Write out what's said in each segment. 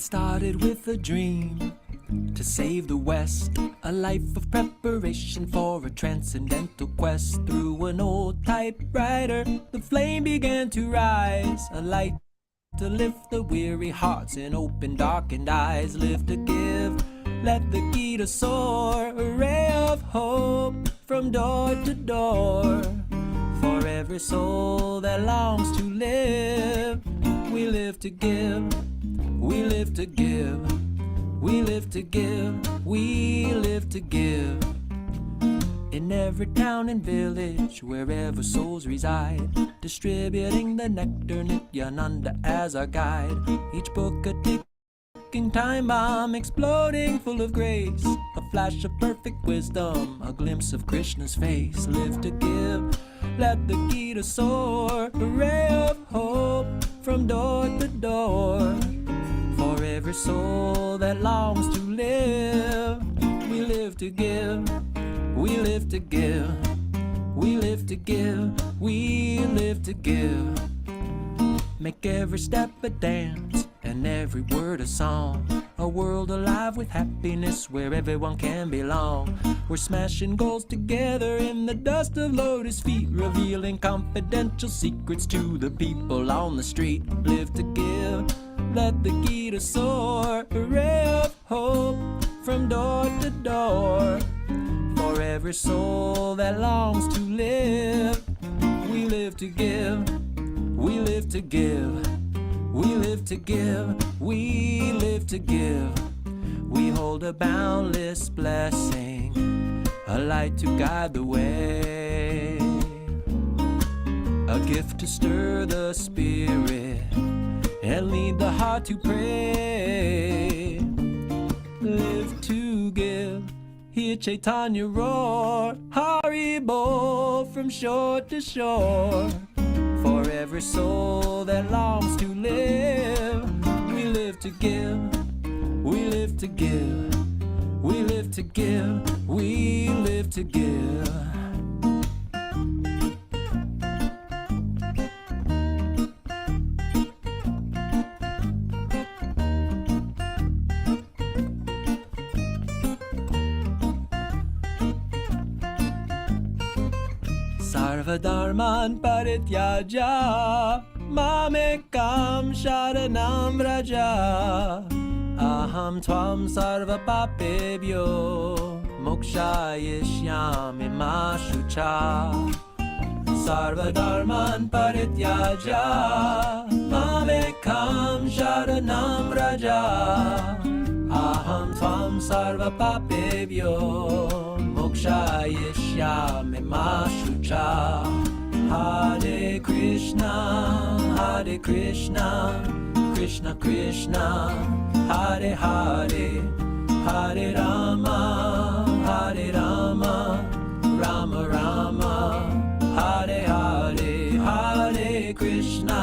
started with a dream to save the West, a life of preparation for a transcendental quest. Through an old typewriter, the flame began to rise, a light to lift the weary hearts and open darkened eyes. Live to give, let the Gita soar, a ray of hope from door to door. For every soul that longs to live, we live to give, we live to give, we live to give, we live to give. In every town and village, wherever souls reside, distributing the nectar, Nityananda as our guide. Each book a ticking time bomb, exploding full of grace, a flash of perfect wisdom, a glimpse of Krishna's face. Live to give, let the Gita soar, a ray of hope from door to door. For every soul that longs to live, we live to give, we live to give, we live to give, we live to give. Make every step a dance and every word a song, a world alive with happiness where everyone can belong. We're smashing goals together in the dust of lotus feet, revealing confidential secrets to the people on the street. Live to give, let the Gita soar, a ray of hope from door to door. For every soul that longs to live, we live to give, we live to give, we live to give, we live to give. We hold a boundless blessing, a light to guide the way, a gift to stir the spirit and lead the heart to pray. Live to give, hear Chaitanya roar, Hari Bol from shore to shore. For every soul that longs to live, we live to give, we live to give, we live to give, we live to give. Sarvadharman parityaja, mamekam sharanam vraja. Aham tvam sarva papebhyo, mokshayishyami ma shucha. Sarvadharman parityaja, mamekam sharanam vraja. Aham tvam sarva papebhyo, mokshayishyami ma shucha. Hare Krishna, Krishna Krishna, Hare Hare, Hare Rama, Rama Rama, Hare Hare, Hare Krishna,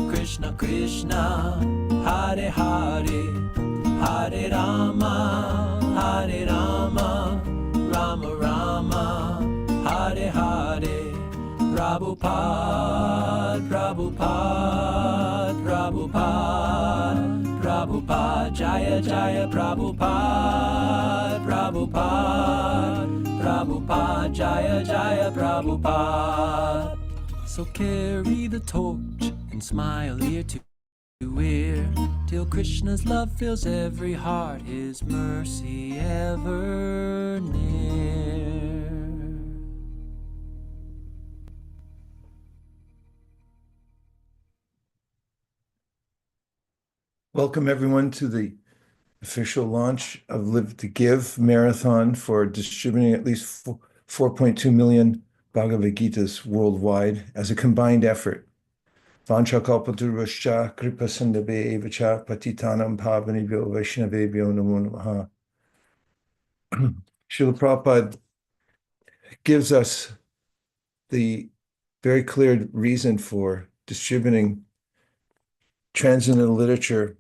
Krishna Krishna, Hare Hare, Hare Rama, Rama Rama, Hare Hare. Prabhupada, Prabhupada, Prabhupada, Prabhupada, Jaya Jaya Prabhupada, Prabhupada, Prabhupada, Jaya Jaya Prabhupada. So carry the torch and smile ear to ear, till Krishna's love fills every heart, his mercy ever near. Welcome everyone to the official launch of Live to Give marathon for distributing at least 4.2 million Bhagavad Gitas worldwide as a combined effort. Vanchakalpataruscha kripa sindhabe evacha patitanam pavanebhyo vaishnavebhyo namo namaha. Srila Prabhupada gives us the very clear reason for distributing transcendental literature.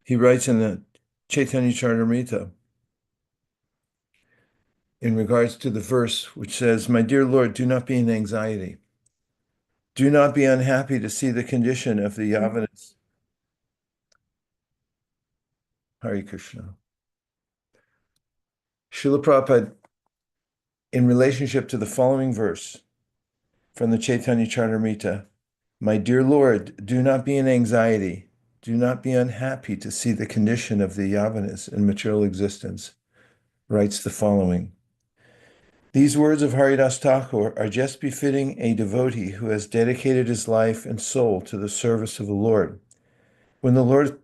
He writes in the Chaitanya Charitamrita in regards to the verse which says, "My dear Lord, do not be in anxiety. do not be unhappy to see the condition of the Yavanas. Hare Krishna. Srila Prabhupada, in relationship to the following verse from the Chaitanya Charitamrita, my dear Lord, do not be in anxiety, do not be unhappy to see the condition of the Yavanas in material existence, writes the following. These words of Haridas Thakur are just befitting a devotee who has dedicated his life and soul to the service of the Lord. When the Lord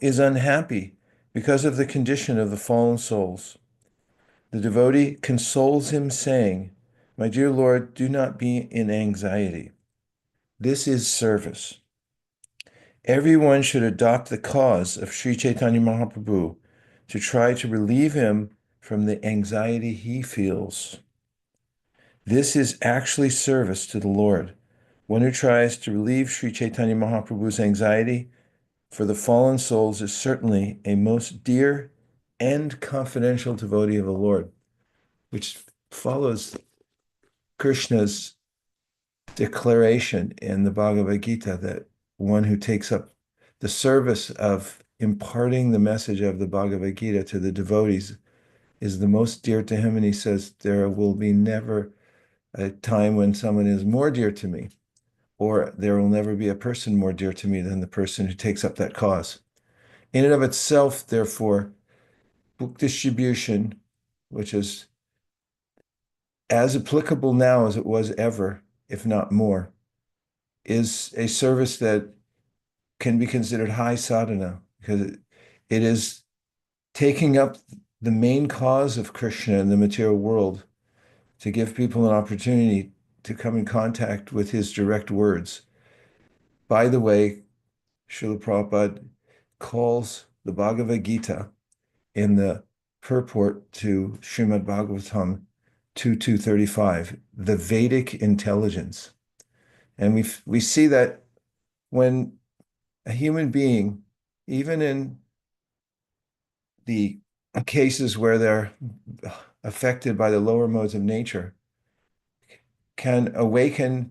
is unhappy because of the condition of the fallen souls, the devotee consoles him, saying, my dear Lord, do not be in anxiety. This is service. Everyone should adopt the cause of Sri Chaitanya Mahaprabhu to try to relieve him from the anxiety he feels. This is actually service to the Lord. One who tries to relieve Sri Chaitanya Mahaprabhu's anxiety for the fallen souls is certainly a most dear and confidential devotee of the Lord, which follows Krishna's declaration in the Bhagavad Gita that one who takes up the service of imparting the message of the Bhagavad Gita to the devotees is the most dear to him. And he says, there will be never a time when someone is more dear to me, or there will never be a person more dear to me than the person who takes up that cause. In and of itself, therefore, book distribution, which is as applicable now as it was ever, if not more, is a service that can be considered high sadhana, because it is taking up the main cause of Krishna in the material world to give people an opportunity to come in contact with his direct words. By the way, Srila Prabhupada calls the Bhagavad Gita in the purport to Srimad Bhagavatam 2.235, the Vedic intelligence. And we see that when a human being, even in the cases where they're affected by the lower modes of nature, can awaken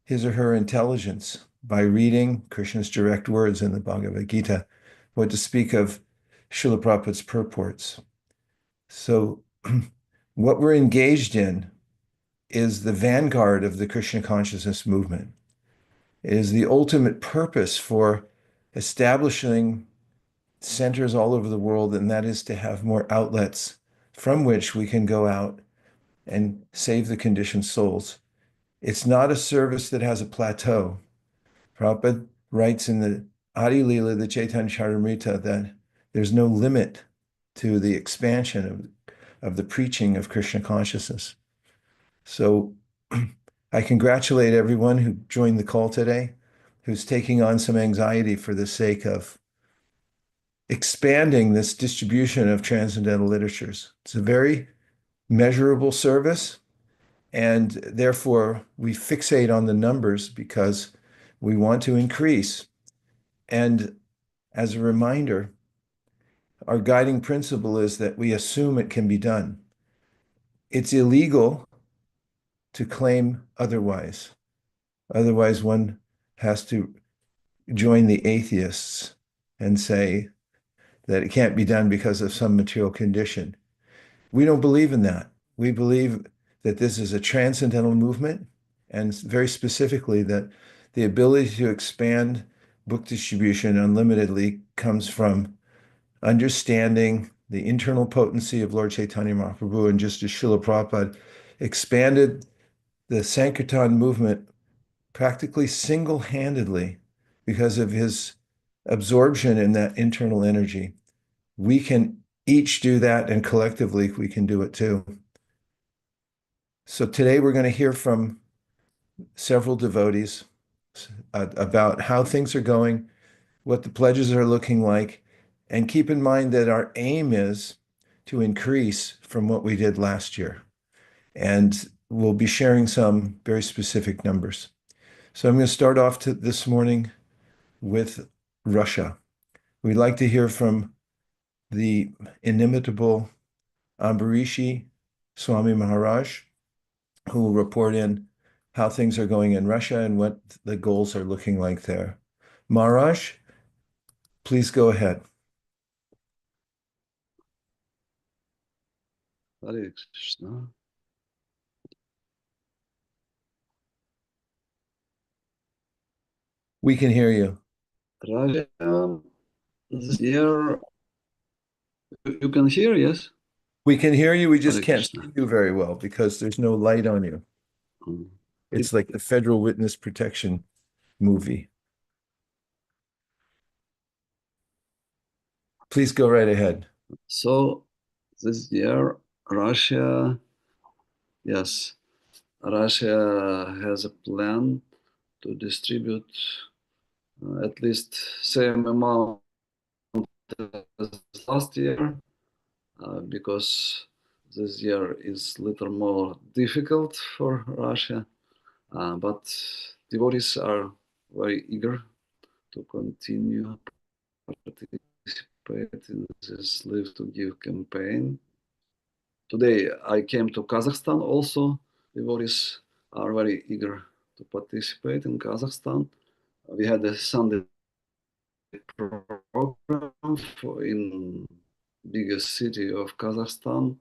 his or her intelligence by reading Krishna's direct words in the Bhagavad Gita, what to speak of Srila Prabhupada's purports. So what we're engaged in is the vanguard of the Krishna consciousness movement. It is the ultimate purpose for establishing centers all over the world, and that is to have more outlets from which we can go out and save the conditioned souls. It's not a service that has a plateau. Prabhupada writes in the Adi Lila, the Chaitanya Charitamrita, that there's no limit to the expansion of the preaching of Krishna consciousness. So I congratulate everyone who joined the call today, who's taking on some anxiety for the sake of expanding this distribution of transcendental literatures. It's a very measurable service, and therefore we fixate on the numbers because we want to increase. And as a reminder, our guiding principle is that we assume it can be done. It's illegal to claim otherwise. Otherwise, one has to join the atheists and say that it can't be done because of some material condition. We don't believe in that. We believe that this is a transcendental movement, and very specifically that the ability to expand book distribution unlimitedly comes from understanding the internal potency of Lord Chaitanya Mahaprabhu, and just as Srila Prabhupada expanded the Sankirtan movement practically single-handedly because of his absorption in that internal energy. We can each do that, and collectively we can do it too. So today we're going to hear from several devotees about how things are going, what the pledges are looking like, and keep in mind that our aim is to increase from what we did last year. And we'll be sharing some very specific numbers. So I'm going to start off this morning with Russia. We'd like to hear from the inimitable Ambarishi Swami Maharaj, who will report in how things are going in Russia and what the goals are looking like there. Maharaj, please go ahead. Hare Krishna. We can hear you. Russia, this year, you can hear, yes? We can hear you. We just Hare can't see Krishna. you very well because there's no light on you. Mm. It's like the Federal Witness Protection movie. Please go right ahead. So this year, Russia, yes, Russia has a plan to distribute at least same amount as last year, because this year is little more difficult for Russia, but devotees are very eager to continue participate in this Live to Give campaign. Today I came to Kazakhstan also. Devotees are very eager to participate in Kazakhstan. We had a Sunday program in biggest city of Kazakhstan,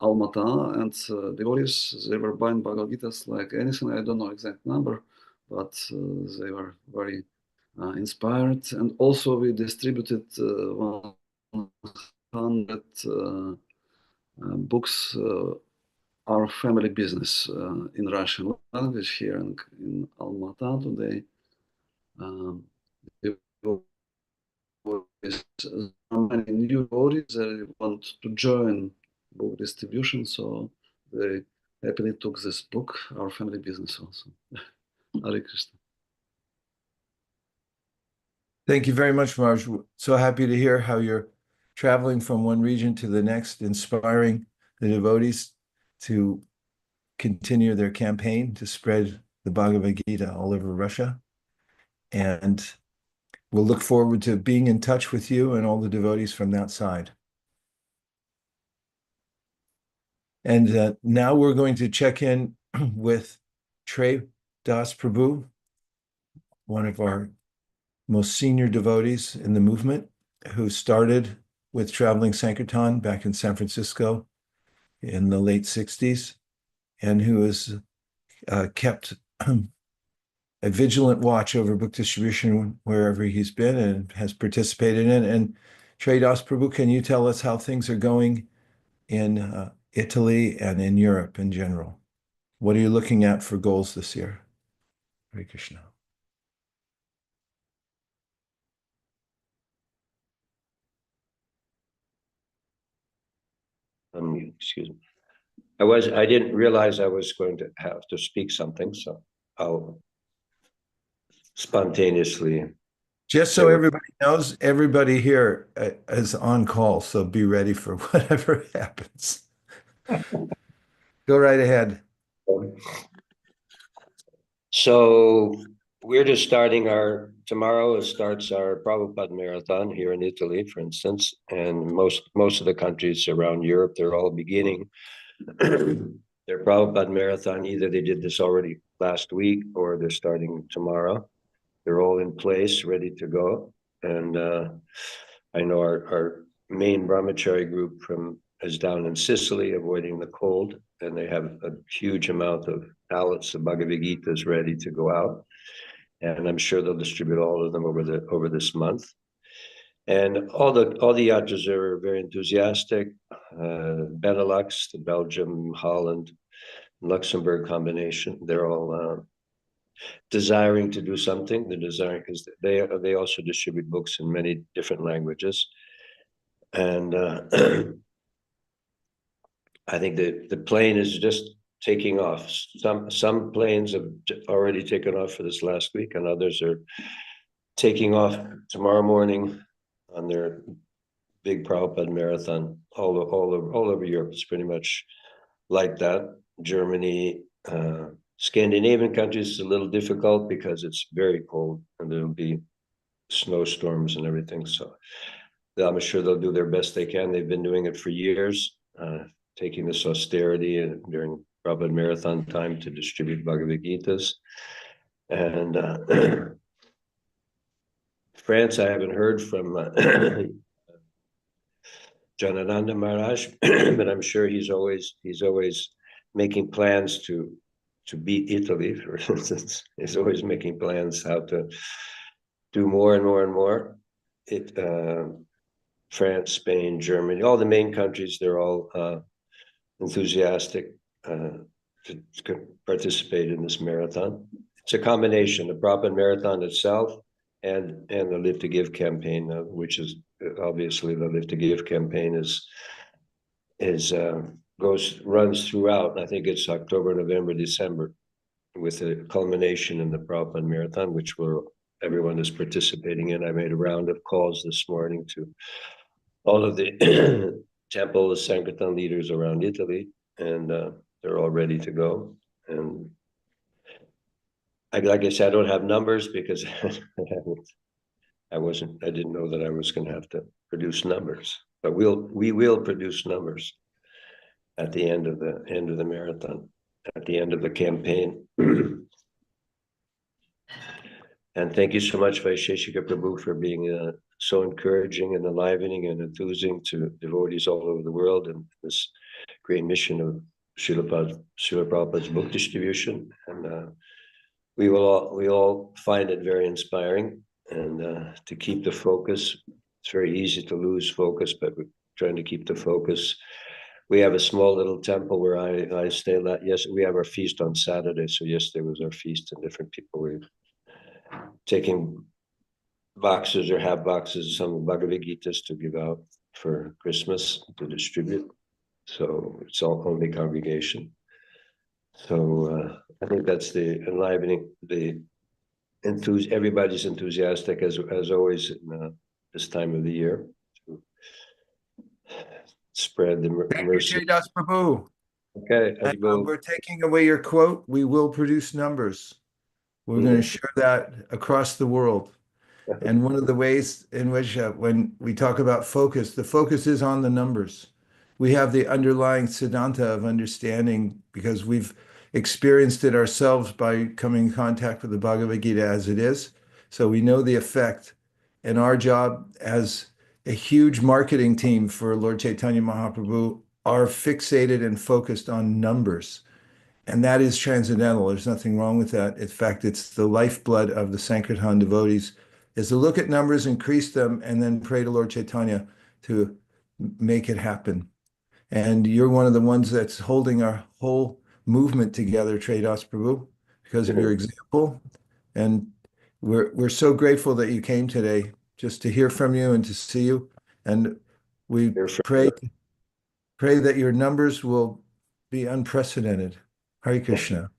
Almaty, and devotees, they were buying Bhagavad Gitas like anything. I don't know exact number, but they were very inspired. And also we distributed 100 books, Our Family Business, in Russian language here in Almaty today. With many new devotees, they want to join book distribution, so they happily took this book, Our Family Business, also. Hare Krishna. Thank you very much, Marge. So happy to hear how you're traveling from one region to the next, inspiring the devotees to continue their campaign to spread the Bhagavad Gita all over Russia. And we'll look forward to being in touch with you and all the devotees from that side. And now we're going to check in with Trey Das Prabhu, one of our most senior devotees in the movement, who started with Traveling Sankirtan back in San Francisco in the late 60s, and who has kept a vigilant watch over book distribution wherever he's been and has participated in. And Trey Das Prabhu, can you tell us how things are going in Italy and in Europe in general? What are you looking at for goals this year? Hare Krishna. Excuse me. I didn't realize I was going to have to speak something, so I'll spontaneously. Just so everybody knows, everybody here is on call, so be ready for whatever happens. Go right ahead. So we're just starting tomorrow starts our Prabhupada Marathon here in Italy, for instance, and most of the countries around Europe, they're all beginning their Prabhupada Marathon. Either they did this already last week or they're starting tomorrow. They're all in place, ready to go. And I know our main brahmachari group is down in Sicily, avoiding the cold, and they have a huge amount of pallets of Bhagavad Gitas ready to go out. And I'm sure they'll distribute all of them over this month. And all the yatras are very enthusiastic. Benelux, the Belgium, Holland, Luxembourg combination, they're all desiring to do something. They're desiring because they also distribute books in many different languages. And I think the plane is just taking off. Some planes have already taken off for this last week, and others are taking off tomorrow morning on their big Prabhupada marathon all over Europe. It's pretty much like that. Germany, Scandinavian countries is a little difficult because it's very cold and there'll be snowstorms and everything. So I'm sure they'll do their best they can. They've been doing it for years, taking this austerity and during Prabhupada Marathon time to distribute Bhagavad Gitas. And France, I haven't heard from Janananda Maharaj, but I'm sure he's always making plans to beat Italy, for instance. He's always making plans how to do more and more and more. France, Spain, Germany, all the main countries, they're all enthusiastic to participate in this marathon. It's a combination, the Prabhupada Marathon itself and the Live to Give campaign, which is obviously the Live to Give campaign runs throughout. I think it's October, November, December, with a culmination in the Prabhupada Marathon, which everyone is participating in. I made a round of calls this morning to all of the temple Sankirtan leaders around Italy, and they're all ready to go. And like I said, I don't have numbers because I didn't know that I was going to have to produce numbers, but we will produce numbers at the end of the marathon, at the end of the campaign. And thank you so much, Vaisheshika Prabhu, for being so encouraging and enlivening and enthusing to devotees all over the world and this great mission of Srila Prabhupada's book distribution. And we all find it very inspiring, and to keep the focus. It's very easy to lose focus, but we're trying to keep the focus. We have a small little temple where I stay. Yes, we have our feast on Saturday. So yesterday was our feast, and different people were taking boxes or half boxes of some Bhagavad Gitas to give out for Christmas to distribute. So it's all only congregation. So I think that's the enlivening, everybody's enthusiastic as always in this time of the year to spread the mercy. Das Prabhu. Okay, We're taking away your quote. We will produce numbers. We're going to share that across the world. And one of the ways in which when we talk about focus, the focus is on the numbers. We have the underlying siddhanta of understanding because we've experienced it ourselves by coming in contact with the Bhagavad Gita as it is. So we know the effect. And our job as a huge marketing team for Lord Chaitanya Mahaprabhu are fixated and focused on numbers. And that is transcendental. There's nothing wrong with that. In fact, it's the lifeblood of the Sankirtan devotees, is to look at numbers, increase them, and then pray to Lord Chaitanya to make it happen. And you're one of the ones that's holding our whole movement together, Tradas Prabhu, because of your example. And we're so grateful that you came today just to hear from you and to see you. And we pray that your numbers will be unprecedented. Hare Krishna.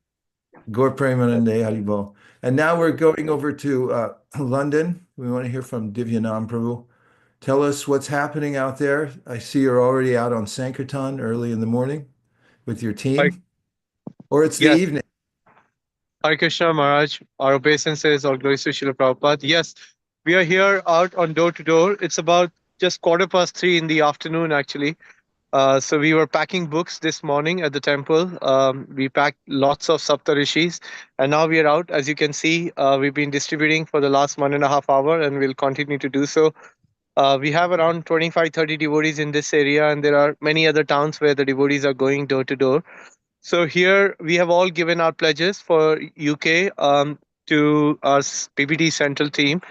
Gaur Premanande Haribol. And now we're going over to London. We want to hear from Divyanam Prabhu. Tell us what's happening out there. I see you're already out on Sankirtan early in the morning with your team. Or it's the evening. Hare Krishna Maharaj, our obeisances, all glories to Srila Prabhupada. Yes, we are here out on door to door. It's about just 3:15 in the afternoon, actually. So we were packing books this morning at the temple. We packed lots of Saptarishis, and now we are out. As you can see, we've been distributing for the last 1.5 hours, and we'll continue to do so. We have around 25-30 devotees in this area, and there are many other towns where the devotees are going door to door. So here we have all given our pledges for UK to our PBD Central team.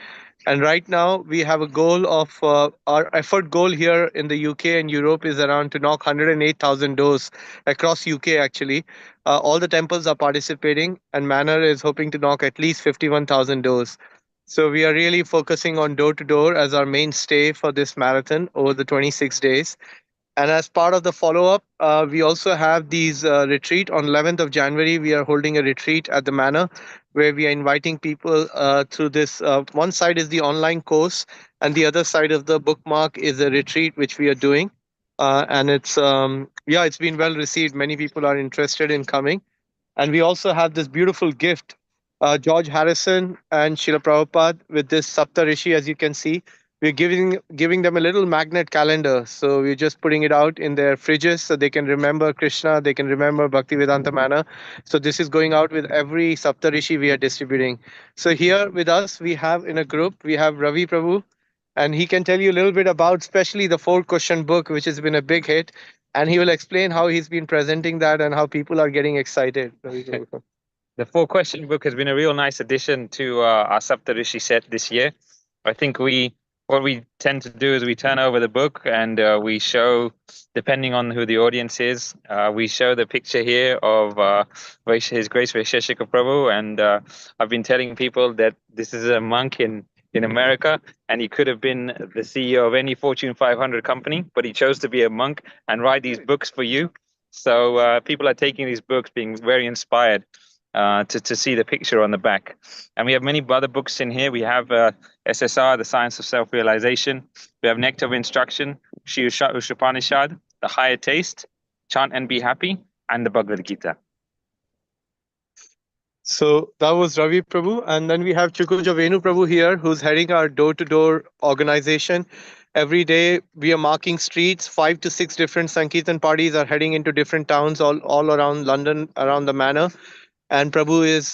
And right now we have a goal of our effort goal here in the UK and Europe is around to knock 108,000 doors across UK actually. All the temples are participating and Manor is hoping to knock at least 51,000 doors. So we are really focusing on door to door as our mainstay for this marathon over the 26 days. And as part of the follow-up, we also have these retreat on 11th of January. We are holding a retreat at the Manor where we are inviting people through this. One side is the online course and the other side of the bookmark is a retreat which we are doing. And it's been well received. Many people are interested in coming. And we also have this beautiful gift, George Harrison and Srila Prabhupada with this Saptarishi, as you can see. we're giving them a little magnet calendar. So we're just putting it out in their fridges so they can remember Krishna, they can remember Bhaktivedanta Manor. So this is going out with every Saptarishi we are distributing. So here with us, we have in a group, we have Ravi Prabhu, and he can tell you a little bit about especially the 4-question book, which has been a big hit. And he will explain how he's been presenting that and how people are getting excited. Ravi Prabhu. The 4-question book has been a real nice addition to our Saptarishi set this year. I think what we tend to do is we turn over the book and we show, depending on who the audience is, we show the picture here of His Grace Vaisheshika Prabhu. And I've been telling people that this is a monk in America, and he could have been the CEO of any Fortune 500 company, but he chose to be a monk and write these books for you. So people are taking these books being very inspired to see the picture on the back. And we have many other books in here. We have SSR, The Science of Self-Realization. We have Nectar of Instruction, Shri Upanishad, The Higher Taste, Chant and Be Happy, and the Bhagavad Gita. So that was Ravi Prabhu. And then we have Chukuja Venu Prabhu here, who's heading our door-to-door organization. Every day we are marking streets. 5 to 6 different Sankirtan parties are heading into different towns all around London, around the manor. And Prabhu is,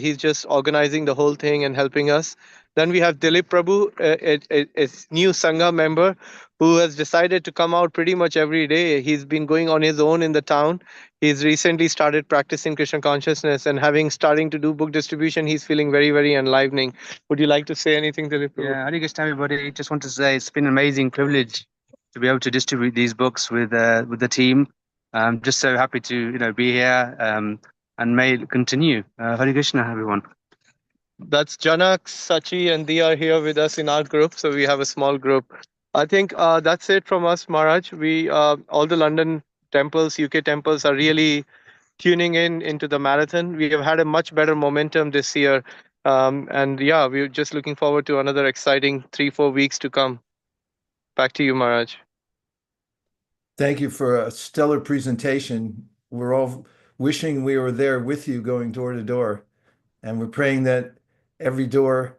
he's just organizing the whole thing and helping us. Then we have Dilip Prabhu, a new Sangha member who has decided to come out pretty much every day. He's been going on his own in the town. He's recently started practicing Krishna consciousness, and starting to do book distribution, he's feeling very, very enlivening. Would you like to say anything, Dilip Prabhu? Yeah, Hare Krishna, everybody. Just want to say it's been an amazing privilege to be able to distribute these books with the team. I'm just so happy to be here, and may it continue. Hare Krishna, everyone. That's Janak, Sachi, and they are here with us in our group. So we have a small group. I think that's it from us, Maharaj. We all the London temples, UK temples are really tuning into the marathon. We have had a much better momentum this year. And we're just looking forward to another exciting 3-4 weeks to come. Back to you, Maharaj. Thank you for a stellar presentation. We're all wishing we were there with you going door to door. And we're praying that every door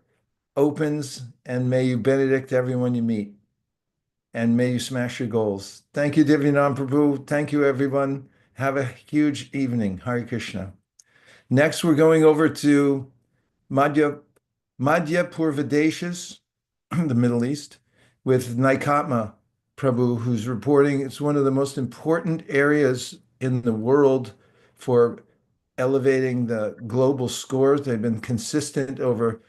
opens, and may you benedict everyone you meet. And may you smash your goals. Thank you, Divyanand Prabhu. Thank you, everyone. Have a huge evening. Hare Krishna. Next, we're going over to Madhya Purvadeshis, the Middle East, with Naikatma Prabhu, who's reporting it's one of the most important areas in the world for elevating the global scores. They've been consistent over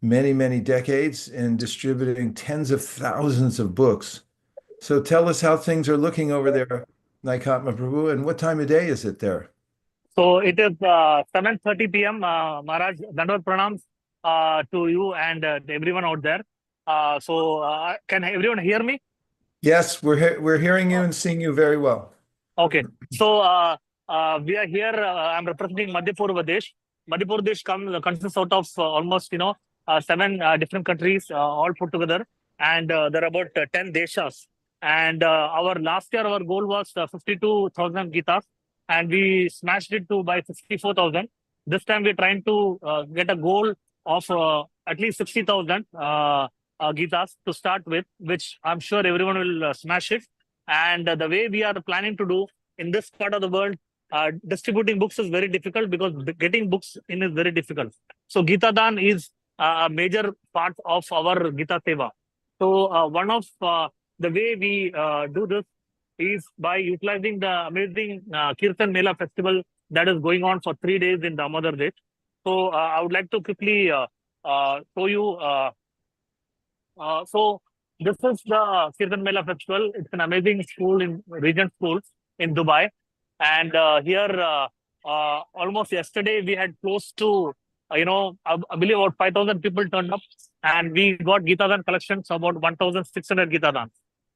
many, many decades in distributing tens of thousands of books. So tell us how things are looking over there, Naikatma Prabhu, and what time of day is it there? So it is 7:30 p.m. Maharaj, Dandavad Pranams to you and everyone out there. Can everyone hear me? Yes, we're hearing you and seeing you very well. Okay. So we are here. I'm representing Madhya Purvadesh. Madhya Purvadesh consists out of almost 7 different countries all put together, and there are about 10 deshas. And our last year our goal was 52,000 Gitas, and we smashed it by 64,000. This time we're trying to get a goal of at least 60,000 Gitas to start with, which I'm sure everyone will smash it. And the way we are planning to do in this part of the world, distributing books is very difficult because getting books in is very difficult. So Gita Dan is a major part of our Gita Seva. So one of the way we do this is by utilizing the amazing Kirtan Mela festival that is going on for 3 days in Damodar Desh. So I would like to quickly show you. So this is the Kirtan Mela festival. It's an amazing school in Regent Schools in Dubai. And here, almost yesterday, we had close to, I believe about 5,000 people turned up. And we got Gita Dan collections, about 1,600 Gita Dans.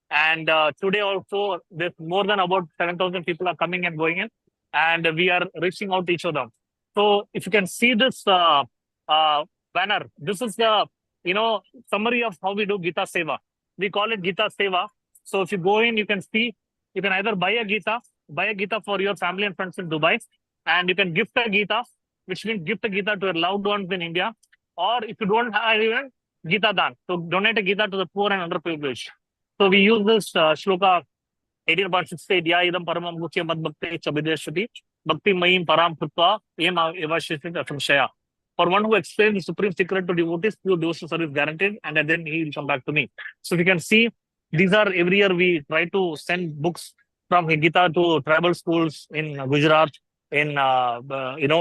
And today also, there's more than about 7,000 people are coming and going in. And we are reaching out to each of them. So if you can see this banner, this is the summary of how we do Gita Seva. We call it Gita Seva. So if you go in, you can see, you can either buy a Gita for your family and friends in Dubai, and you can gift a Gita, which means gift a Gita to your loved ones in India. Or if you don't have even, Gita Dan. So donate a Gita to the poor and underprivileged. So we use this shloka 18.68 Ya idam paramam mukhya mad bhakti chabideshati bhakti mayim param krutva yem evashiti asamshaya. For one who explains the supreme secret to devotees, pure devotional service guaranteed, and then he will come back to me. So if you can see, these are every year we try to send books from Gita to tribal schools in Gujarat, in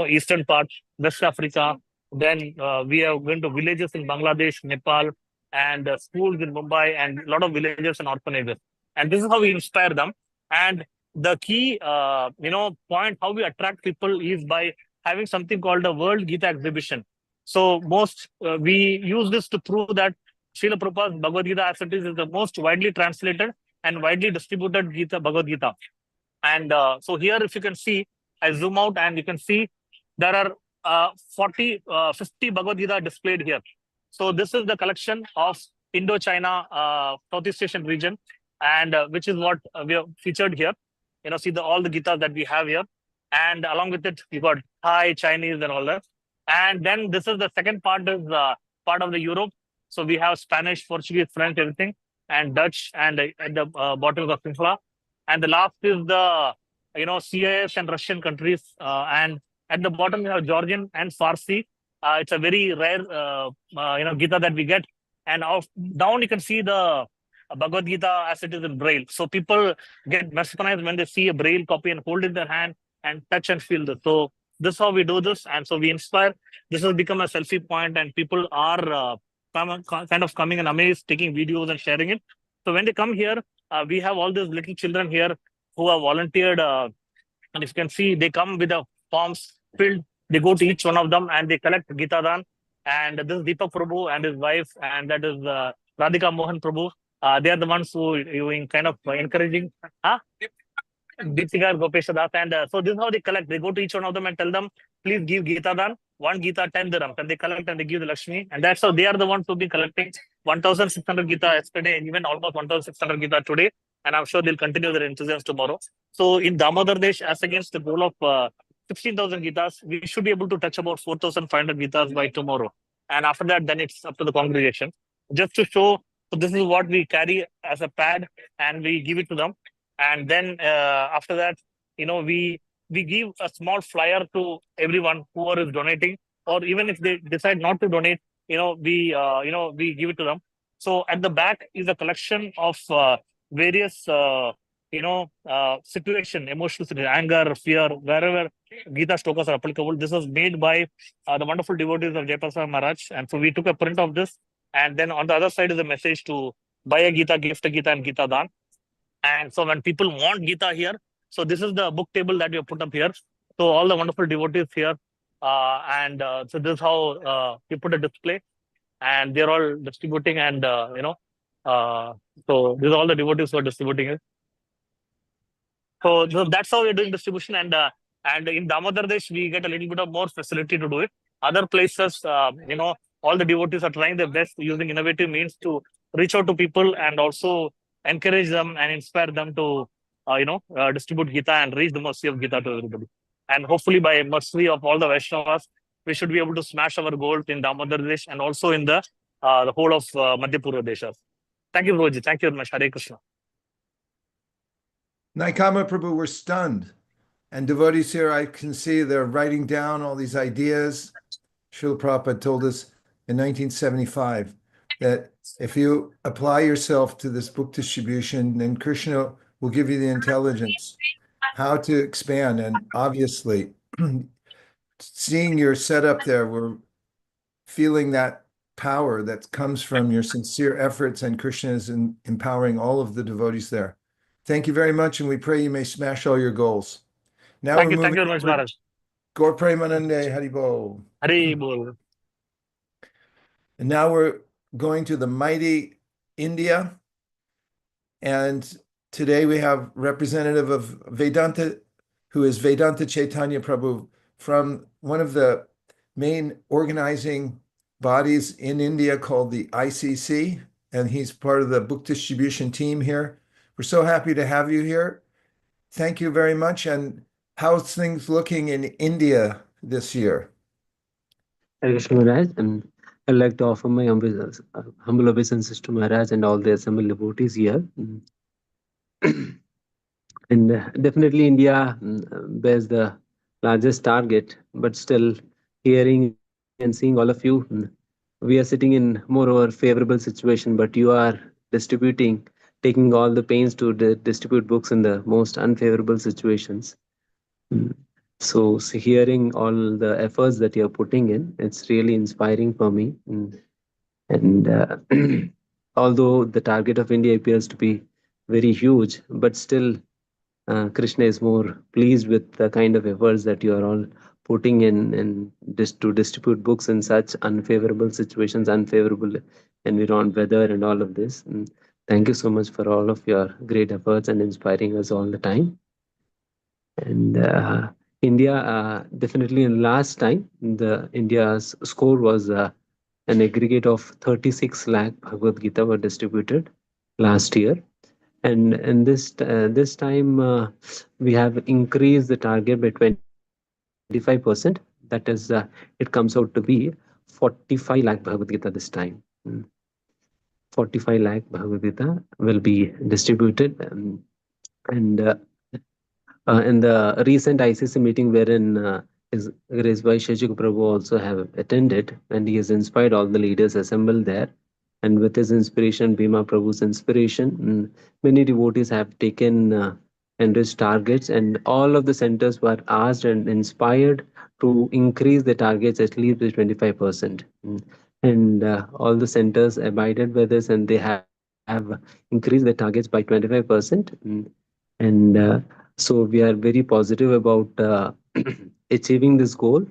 eastern part, West Africa. Then we are going to villages in Bangladesh, Nepal, and schools in Mumbai, and a lot of villages and orphanages. And this is how we inspire them. And the key, point how we attract people is by having something called a World Gita exhibition. So we use this to prove that Srila Prabhupada's Bhagavad Gita as it is the most widely translated and widely distributed Bhagavad Gita. And so here, if you can see, I zoom out and you can see there are 50 Bhagavad Gita displayed here. So this is the collection of Indo-China, Southeast Asian region, and which is what we have featured here. See all the Gitas that we have here. And along with it, we got Thai, Chinese, and all that. And then this is the second part is part of the Europe. So we have Spanish, Portuguese, French, everything, and Dutch, and at the bottom of Simla. And the last is the CIS and Russian countries. And at the bottom we have Georgian and Farsi. It's a very rare Gita that we get. And down you can see the Bhagavad Gita as it is in Braille. So people get mesmerized when they see a Braille copy and hold it in their hand and touch and feel this. So this is how we do this. And so we inspire. This has become a selfie point, and people are kind of coming and amazed, taking videos and sharing it. So when they come here, we have all these little children here who have volunteered. And if you can see, they come with the forms filled. They go to each one of them and they collect Gita Dan. And this is Deepak Prabhu and his wife, and that is Radhika Mohan Prabhu. They are the ones who are kind of encouraging. Deepika Gopesha Das. And so this is how they collect. They go to each one of them and tell them, please give Gita Dan, 1 Gita, 10 dirhams. And they collect and they give the Lakshmi. And that's how they are the ones who will be collecting 1,600 Gita yesterday, and even almost 1,600 Gita today. And I'm sure they'll continue their enthusiasm tomorrow. So in Damodar Desh, as against the goal of 16,000 Gitas, we should be able to touch about 4,500 Gitas by tomorrow. And after that, then it's up to the congregation. Just to show, so this is what we carry as a pad and we give it to them. And then after that, we give a small flyer to everyone who is donating, or even if they decide not to donate, we give it to them. So at the back is a collection of various, situation, emotional situation, anger, fear, wherever Gita shlokas are applicable. This was made by the wonderful devotees of Jayapaswami Maharaj. And so we took a print of this. And then on the other side is a message to buy a Gita, gift a Gita, and Gita Dan. And so when people want Gita here, so this is the book table that we have put up here. So all the wonderful devotees here. So this is how we put a display. And they're all distributing, and so these are all the devotees who are distributing it. So that's how we're doing distribution. And in Damodar Desh, we get a little bit of more facility to do it. Other places, all the devotees are trying their best using innovative means to reach out to people and also encourage them and inspire them to, distribute Gita and reach the mercy of Gita to everybody. And hopefully by mercy of all the Vaishnavas, we should be able to smash our goals in Damodar Desh and also in the whole of Madhya Purva Deshas. Thank you, Prabhuji. Thank you very much. Hare Krishna. Naikama Prabhu, we're stunned. And devotees here, I can see they're writing down all these ideas. Srila Prabhupada told us in 1975 that if you apply yourself to this book distribution, then Krishna will give you the intelligence how to expand. And obviously, seeing your setup there, we're feeling that power that comes from your sincere efforts, and Krishna is empowering all of the devotees there. Thank you very much, and we pray you may smash all your goals. Now Thank you very much, Maharaj. Gaur Premanande Haribol. Haribol. And now we're going to the mighty India. And today we have representative of Vedanta, who is Vedanta Chaitanya Prabhu, from one of the main organizing bodies in India called the ICC. And he's part of the book distribution team here. We're so happy to have you here. Thank you very much. And how's things looking in India this year? Hare Krishna Maharaj. I'd like to offer my humble obeisances to Maharaj and all the assembled devotees here. And definitely India bears the largest target, but still hearing and seeing all of you, we are sitting in more or favorable situation, but you are distributing, taking all the pains to distribute books in the most unfavorable situations. So hearing all the efforts that you're putting in, it's really inspiring for me. And although the target of India appears to be very huge, but still Krishna is more pleased with the kind of efforts that you are all putting in and to distribute books in such unfavorable situations, unfavorable environment, weather, and all of this. And thank you so much for all of your great efforts and inspiring us all the time. And India, definitely in last time, the India's score was an aggregate of 36 lakh Bhagavad Gita were distributed last year. And this time we have increased the target by 25%. That is, it comes out to be 45 lakh Bhagavad Gita this time. 45 lakh Bhagavad Gita will be distributed. And in the recent ICC meeting wherein his Grace Bhai Shashik Prabhu also have attended, and he has inspired all the leaders assembled there. And with his inspiration, Bhima Prabhu's inspiration, many devotees have taken enriched targets, and all of the centers were asked and inspired to increase the targets at least by 25%. And all the centers abided by this, and they have increased the targets by 25%. And so we are very positive about achieving this goal,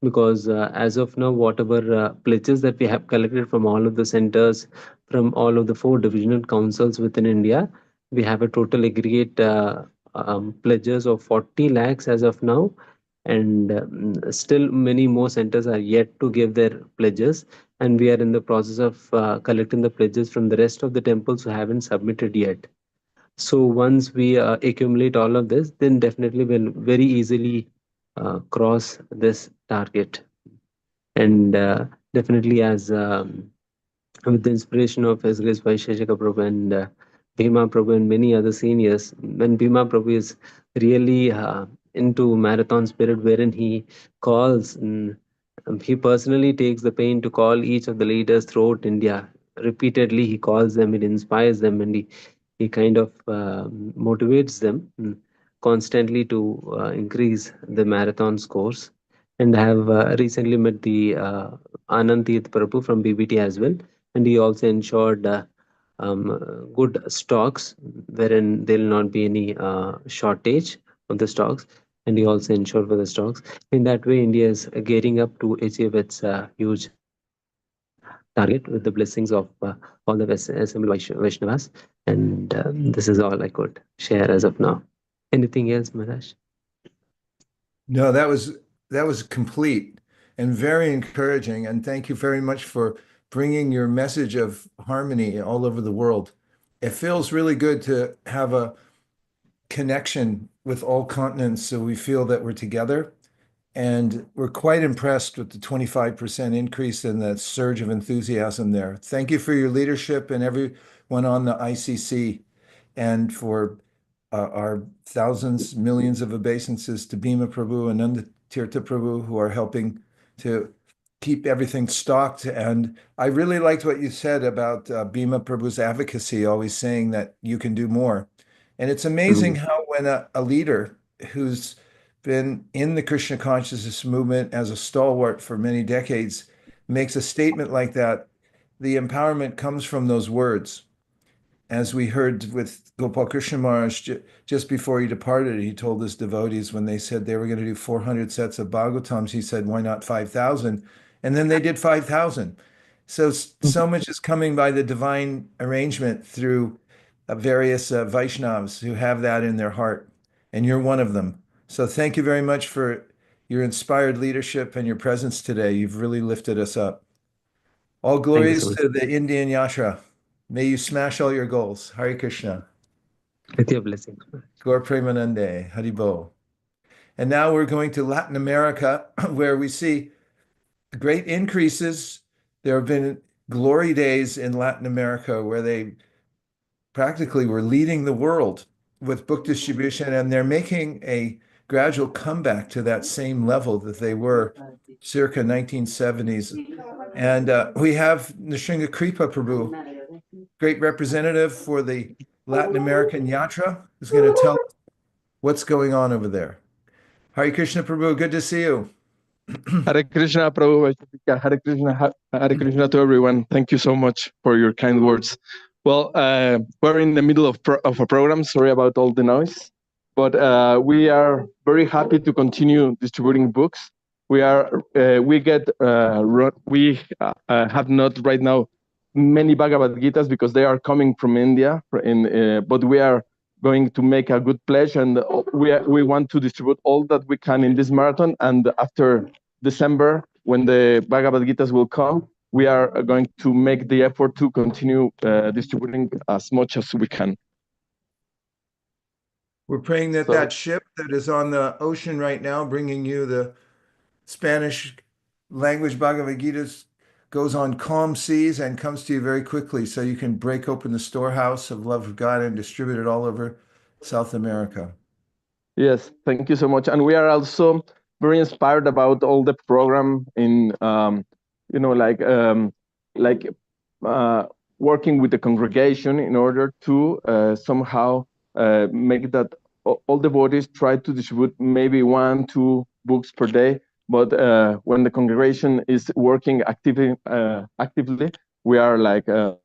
because as of now, whatever pledges that we have collected from all of the centers, from all of the 4 divisional councils within India, we have a total aggregate pledges of 40 lakhs as of now. And still many more centers are yet to give their pledges. And we are in the process of collecting the pledges from the rest of the temples who haven't submitted yet. So once we accumulate all of this, then definitely we'll very easily cross this target. And definitely as with the inspiration of His Grace Vaisheshika Prabhu and Bhima Prabhu and many other seniors, when Bhima Prabhu is really into marathon spirit, wherein he calls, he personally takes the pain to call each of the leaders throughout India. Repeatedly, he calls them, it inspires them, and he kind of motivates them constantly to increase the marathon scores. And I have recently met the Anand Tirth Prabhu from BBT as well, and he also ensured good stocks wherein there will not be any shortage of the stocks, and he also ensured for the stocks. In that way, India is gearing up to achieve its huge target with the blessings of all the assembled Vaishnavas. And this is all I could share as of now. Anything else, Maharaj? No, that was complete and very encouraging. And thank you very much for bringing your message of harmony all over the world. It feels really good to have a connection with all continents, so we feel that we're together. And we're quite impressed with the 25% increase in the surge of enthusiasm there. Thank you for your leadership and everyone on the ICC, and for our thousands, millions of obeisances to Bhima Prabhu and Ananda Tirtha Prabhu, who are helping to keep everything stocked. And I really liked what you said about Bhima Prabhu's advocacy, always saying that you can do more. And it's amazing how when a leader who's been in the Krishna consciousness movement as a stalwart for many decades makes a statement like that, the empowerment comes from those words. As we heard with Gopal Krishna Maharaj, just before he departed, he told his devotees when they said they were going to do 400 sets of Bhagavatams, he said, why not 5,000? And then they did 5,000. So much is coming by the divine arrangement through various Vaishnavas who have that in their heart. And you're one of them. So thank you very much for your inspired leadership and your presence today. You've really lifted us up. All glories to the Indian Yatra. May you smash all your goals. Hare Krishna. With your blessings. Gaur Premanande. Haribo. And now we're going to Latin America, where we see great increases There have been glory days in Latin America where they practically were leading the world with book distribution, and they're making a gradual comeback to that same level that they were circa 1970s. And we have Nrsinga Kripa Prabhu, great representative for the Latin American Yatra, who's going to tell us what's going on over there. Hare Krishna Prabhu, good to see you. Hare Krishna, Prabhu. Hare Krishna to everyone. Thank you so much for your kind words. Well, we're in the middle of a program. Sorry about all the noise, but we are very happy to continue distributing books. We have not right now many Bhagavad Gitas because they are coming from India, but we are going to make a good pledge, and we want to distribute all that we can in this marathon. And after December, when the Bhagavad Gitas will come, we are going to make the effort to continue distributing as much as we can. We're praying that that ship that is on the ocean right now, bringing you the Spanish language Bhagavad Gitas, goes on calm seas and comes to you very quickly, so you can break open the storehouse of love of God and distribute it all over South America. Yes, thank you so much. And we are also very inspired about all the program in, working with the congregation in order to somehow make that all devotees try to distribute maybe 1-2 books per day. But when the congregation is working actively, we are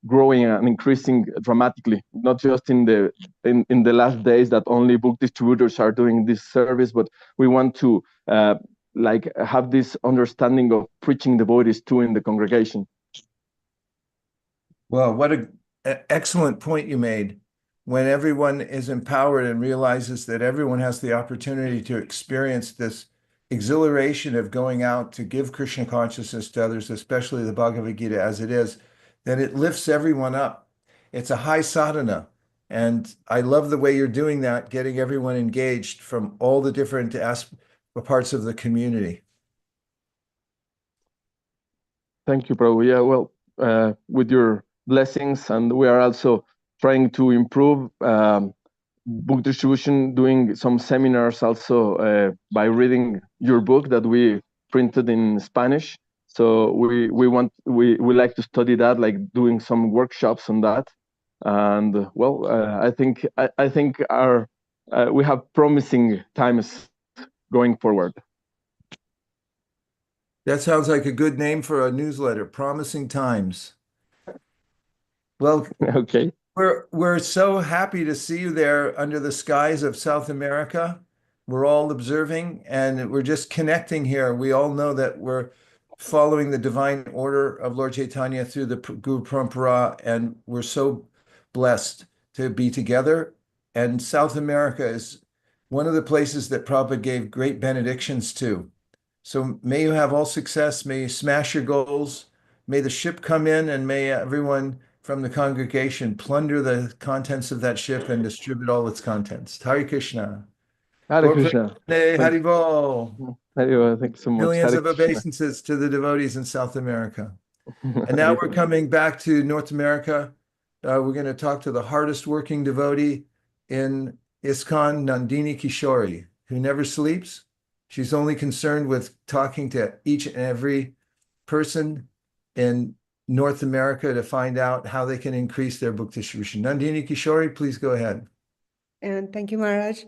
growing and increasing dramatically. Not just in the last days that only book distributors are doing this service, but we want to have this understanding of preaching devotees too in the congregation. Well, what an excellent point you made. When everyone is empowered and realizes that everyone has the opportunity to experience this exhilaration of going out to give Krishna consciousness to others, especially the Bhagavad Gita as it is, then it lifts everyone up. It's a high sadhana. And I love the way you're doing that, getting everyone engaged from all the different parts of the community. Thank you, Prabhu. Yeah, well, with your blessings, and we are also trying to improve book distribution, doing some seminars also by reading your book that we printed in Spanish. So we like to study that, like doing some workshops on that. And well, I think we have promising times going forward. That sounds like a good name for a newsletter, Promising Times. Well, okay. We're so happy to see you there under the skies of South America. We're all observing and we're just connecting here. We all know that we're following the divine order of Lord Chaitanya through the Guru Parampara, and we're so blessed to be together. And South America is one of the places that Prabhupada gave great benedictions to. So may you have all success. May you smash your goals. May the ship come in, and may everyone from the congregation plunder the contents of that ship and distribute all its contents. Hare Krishna. Hare Krishna. Haribol. Haribol, thank you so much. Millions Hare of Krishna. obeisances to the devotees in South America. And now we're coming back to North America. We're going to talk to the hardest working devotee in ISKCON, Nandini Kishori, who never sleeps. She's only concerned with talking to each and every person in North America to find out how they can increase their book distribution. Nandini Kishori, please go ahead. And thank you, Maharaj.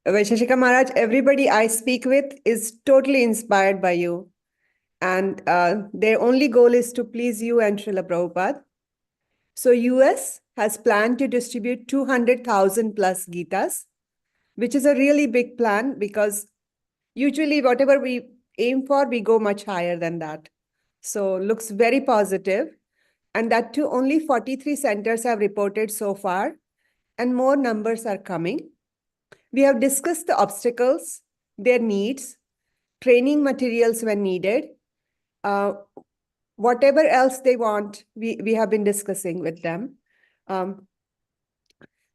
Vaisheshika Maharaj, everybody I speak with is totally inspired by you. And their only goal is to please you and Srila Prabhupada. So US has planned to distribute 200,000 plus Gitas, which is a really big plan because usually whatever we aim for, we go much higher than that. So looks very positive. And that too, only 43 centers have reported so far, and more numbers are coming. We have discussed the obstacles, their needs, training materials when needed, whatever else they want, we have been discussing with them.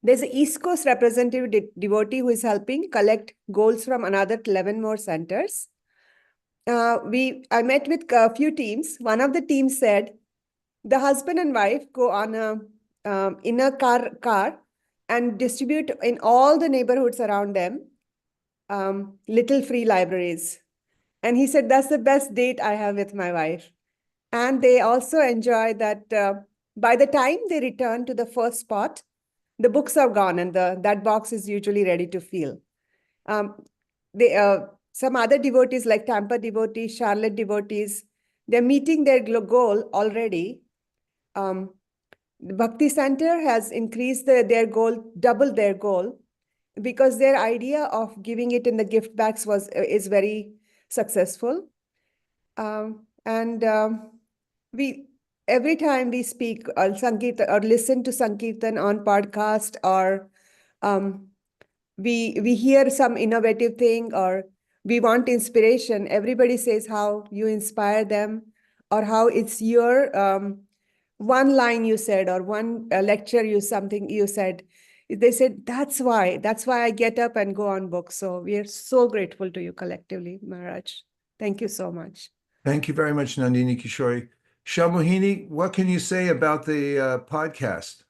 There's an East Coast representative devotee who is helping collect goals from another 11 more centers. I met with a few teams. One of the teams said the husband and wife go on in a car and distribute in all the neighborhoods around them little free libraries. And he said, that's the best date I have with my wife. And they also enjoy that by the time they return to the first spot, the books are gone and that box is usually ready to fill. Some other devotees like Tampa devotees, Charlotte devotees, they're meeting their goal already. The Bhakti Center has increased their goal, doubled their goal, because their idea of giving it in the gift bags is very successful. We every time we speak Sankirtan or listen to Sankirtan on podcast, or we hear some innovative thing, or we want inspiration, everybody says how you inspire them, or how it's your one line you said, or one lecture you said. They said, that's why I get up and go on books. So we are so grateful to you collectively, Maharaj. Thank you so much. Thank you very much, Nandini Kishori. Shalmohini, what can you say about the podcast?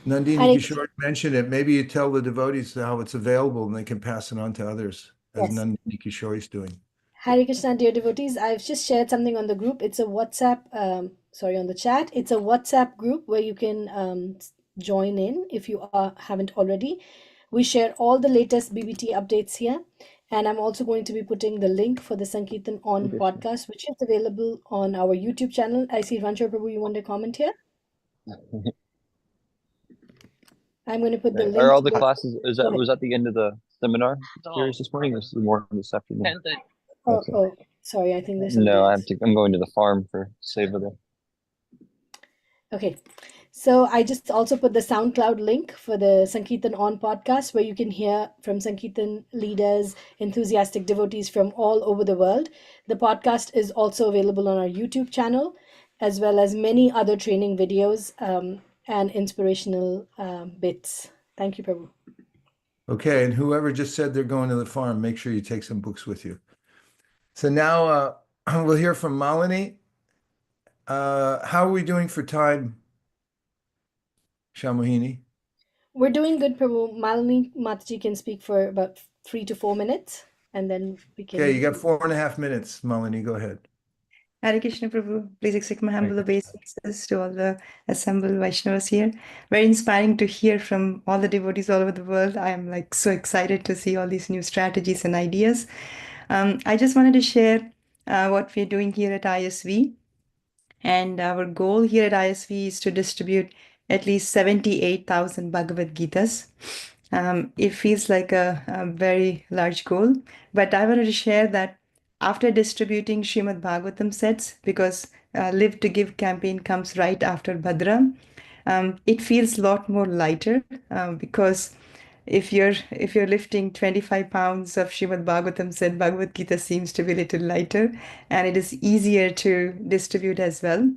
Nandini Kishori mentioned it. Maybe you tell the devotees how it's available and they can pass it on to others, as Yes. Nandini Kishori is doing. Hare Krishna, dear devotees. I've just shared something on the group. It's a WhatsApp, on the chat. It's a WhatsApp group where you can join in if you haven't already. We share all the latest BBT updates here. And I'm also going to be putting the link for the Sankirtan On podcast, which is available on our YouTube channel. I see Rancho Prabhu, you want to comment here? I'm going to put the link. Are all the classes, was that the end of the seminar series this morning, or is there more this afternoon? Oh, sorry, I think there's No, something else. I'm going to the farm for Seva Day. Okay, so I just also put the SoundCloud link for the Sankirtan On podcast, where you can hear from Sankirtan leaders, enthusiastic devotees from all over the world. The podcast is also available on our YouTube channel, as well as many other training videos and inspirational bits. Thank you, Prabhu. Okay, and whoever just said they're going to the farm, make sure you take some books with you. So now we'll hear from Malini. How are we doing for time, Shalmohini? We're doing good, Prabhu. Malini Mataji can speak for about 3 to 4 minutes, and then we can... Okay, you got 4.5 minutes, Malini, go ahead. Hare Krishna Prabhu, please accept my humble obeisances to all the assembled Vaishnavas here. Very inspiring to hear from all the devotees all over the world. I am like so excited to see all these new strategies and ideas. I just wanted to share what we're doing here at ISV. And our goal here at ISV is to distribute at least 78,000 Bhagavad Gitas. It feels like a very large goal, but I wanted to share that after distributing Srimad Bhagavatam sets, because Live to Give campaign comes right after Bhadra, it feels a lot more lighter because if you're lifting 25 pounds of Srimad Bhagavatam set, Bhagavad Gita seems to be a little lighter, and it is easier to distribute as well.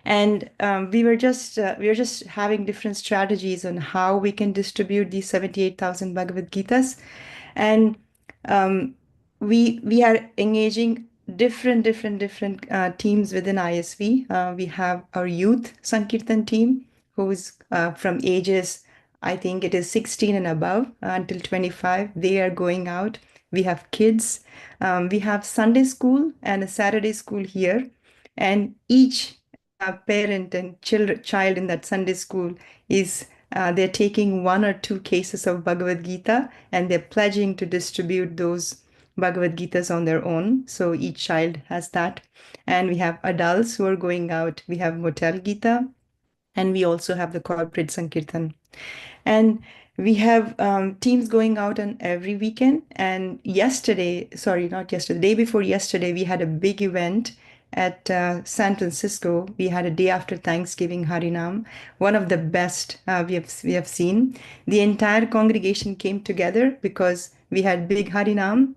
And we were just having different strategies on how we can distribute these 78,000 Bhagavad Gitas, and we are engaging different teams within ISV. We have our youth Sankirtan team, who is from ages, I think it is 16 and above until 25. They are going out. We have kids. We have Sunday school and a Saturday school here, and each parent and child in that Sunday school is they're taking 1 or 2 cases of Bhagavad Gita, and they're pledging to distribute those Bhagavad Gitas on their own. So each child has that. And we have adults who are going out. We have Motel Gita, and we also have the corporate Sankirtan. And we have teams going out on every weekend. And day before yesterday, we had a big event at San Francisco. We had a day after Thanksgiving Harinam, one of the best we have seen. The entire congregation came together because we had big Harinam.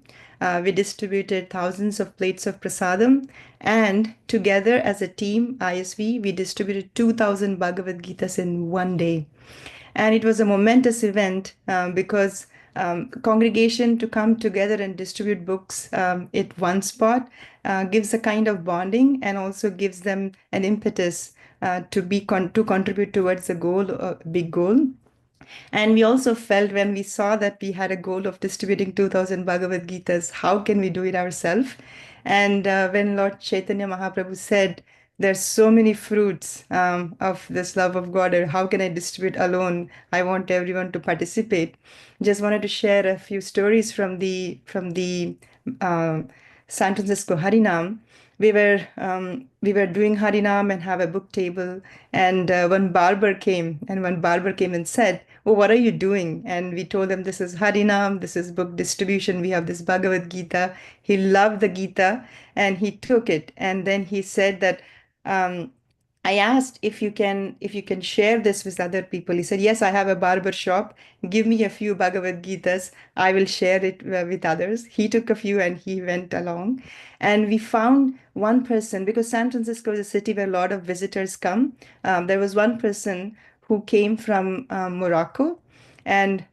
We distributed thousands of plates of prasadam, and together as a team, ISV, we distributed 2,000 Bhagavad Gitas in one day. And it was a momentous event because congregation to come together and distribute books at one spot gives a kind of bonding and also gives them an impetus to contribute towards a goal, a big goal. And we also felt when we saw that we had a goal of distributing 2000 Bhagavad Gitas, how can we do it ourselves? And when Lord Chaitanya Mahaprabhu said, there's so many fruits of this love of God, or how can I distribute alone? I want everyone to participate. Just wanted to share a few stories from the San Francisco Harinam. We were doing Harinam and have a book table, and one barber came and said, "Oh, what are you doing?" And we told him, "This is Harinam, this is book distribution. We have this Bhagavad Gita." He loved the Gita and he took it, and then he said that. I asked if you can share this with other people. He said, "Yes, I have a barber shop. Give me a few Bhagavad Gitas. I will share it with others." He took a few and he went along. And we found one person, because San Francisco is a city where a lot of visitors come. There was one person who came from Morocco and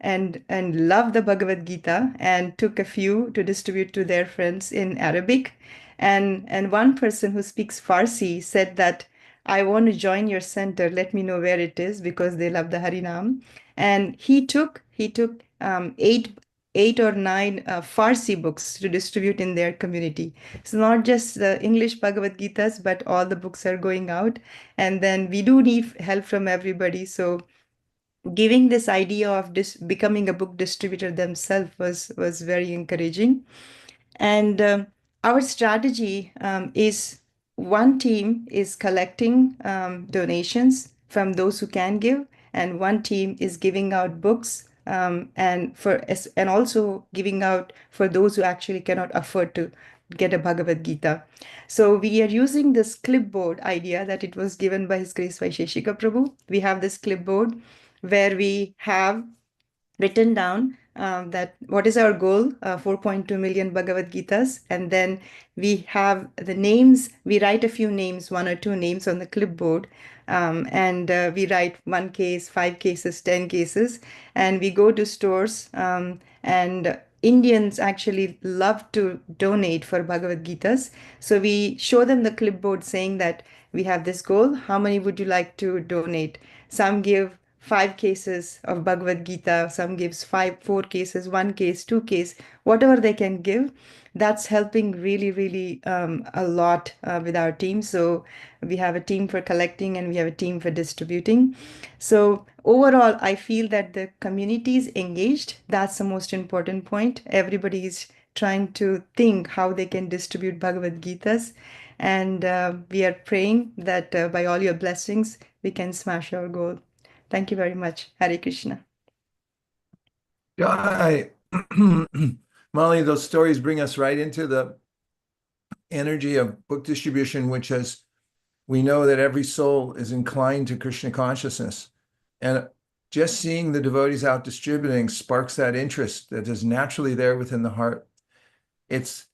loved the Bhagavad Gita and took a few to distribute to their friends in Arabic. And one person who speaks Farsi said that, "I want to join your center. Let me know where it is," because they love the Harinam. And he took eight or nine Farsi books to distribute in their community. It's not just the English Bhagavad Gitas, but all the books are going out. And then we do need help from everybody. So giving this idea of becoming a book distributor themselves was very encouraging. And our strategy is one team is collecting donations from those who can give, and one team is giving out books and also giving out for those who actually cannot afford to get a Bhagavad Gita. So we are using this clipboard idea that it was given by His Grace Vaisheshika Prabhu. We have this clipboard where we have written down that what is our goal, 4.2 million Bhagavad Gitas, and then we have the names. We write a few names, 1 or 2 names on the clipboard, and we write 1 case, 5 cases, 10 cases, and we go to stores, and Indians actually love to donate for Bhagavad Gitas. So we show them the clipboard saying that we have this goal. How many would you like to donate? Some give 5 cases of Bhagavad Gita, some gives 4 cases, 1 case, 2 case, whatever they can give. That's helping really, really a lot with our team. So we have a team for collecting and we have a team for distributing. So overall, I feel that the community is engaged. That's the most important point. Everybody is trying to think how they can distribute Bhagavad Gitas. And we are praying that by all your blessings, we can smash our goal. Thank you very much. Hare Krishna. Jai. Molly, those stories bring us right into the energy of book distribution, which is, we know that every soul is inclined to Krishna consciousness. And just seeing the devotees out distributing sparks that interest that is naturally there within the heart. It's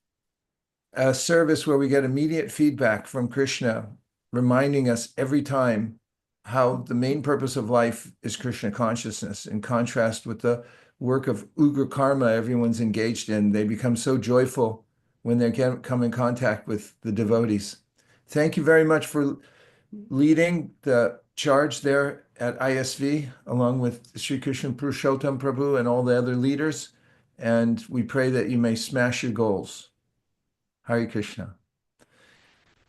a service where we get immediate feedback from Krishna, reminding us every time how the main purpose of life is Krishna consciousness, in contrast with the work of Ugra Karma everyone's engaged in. They become so joyful when they come in contact with the devotees. Thank you very much for leading the charge there at ISV, along with Sri Krishna Purushottam Prabhu and all the other leaders. And we pray that you may smash your goals. Hare Krishna.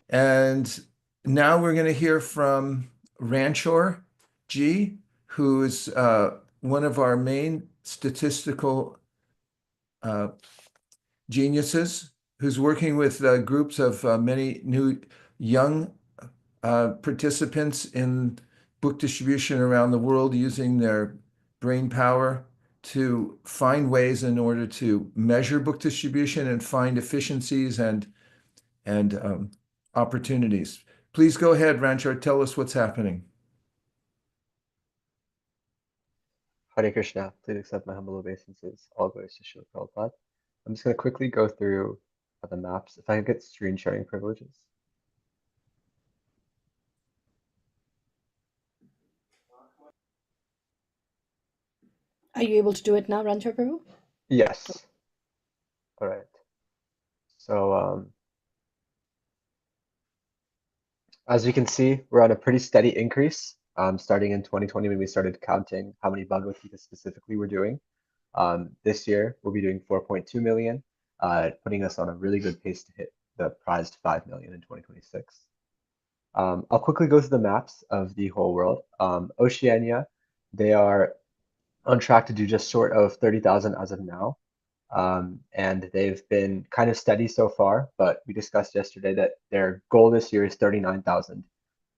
And now we're going to hear from Ranchor G, who is one of our main statistical geniuses, who's working with groups of many new young participants in book distribution around the world, using their brain power to find ways in order to measure book distribution and find efficiencies and opportunities. Please go ahead, Ranchor, tell us what's happening. Hare Krishna, please accept my humble obeisances. All glories to Srila Prabhupada. I'm just going to quickly go through the maps. If I could get screen sharing privileges. Are you able to do it now, Ranjit Prabhu? Yes. All right. So as you can see, we're on a pretty steady increase. Starting in 2020 when we started counting how many Bhagavad Gita specifically we're doing. This year we'll be doing 4.2 million, putting us on a really good pace to hit the prized 5 million in 2026. I'll quickly go through the maps of the whole world. Oceania, they are on track to do just short of 30,000 as of now. And they've been kind of steady so far, but we discussed yesterday that their goal this year is 39,000.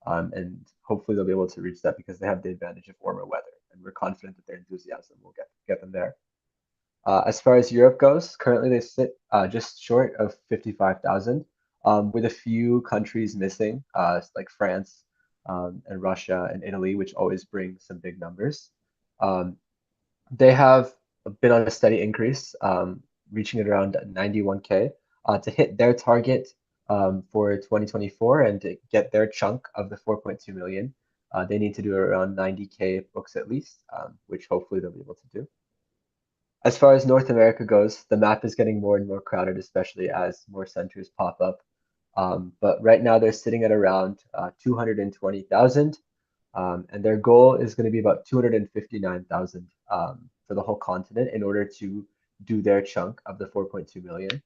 And hopefully they'll be able to reach that because they have the advantage of warmer weather, and we're confident that their enthusiasm will get them there. As far as Europe goes, currently they sit just short of 55,000, with a few countries missing, like France and Russia and Italy, which always bring some big numbers. They have been on a steady increase, reaching at around 91K. To hit their target for 2024 and to get their chunk of the 4.2 million, they need to do around 90K books at least, which hopefully they'll be able to do. As far as North America goes, the map is getting more and more crowded, especially as more centers pop up. But right now they're sitting at around 220,000, and their goal is going to be about 259,000 for the whole continent in order to do their chunk of the 4.2 million.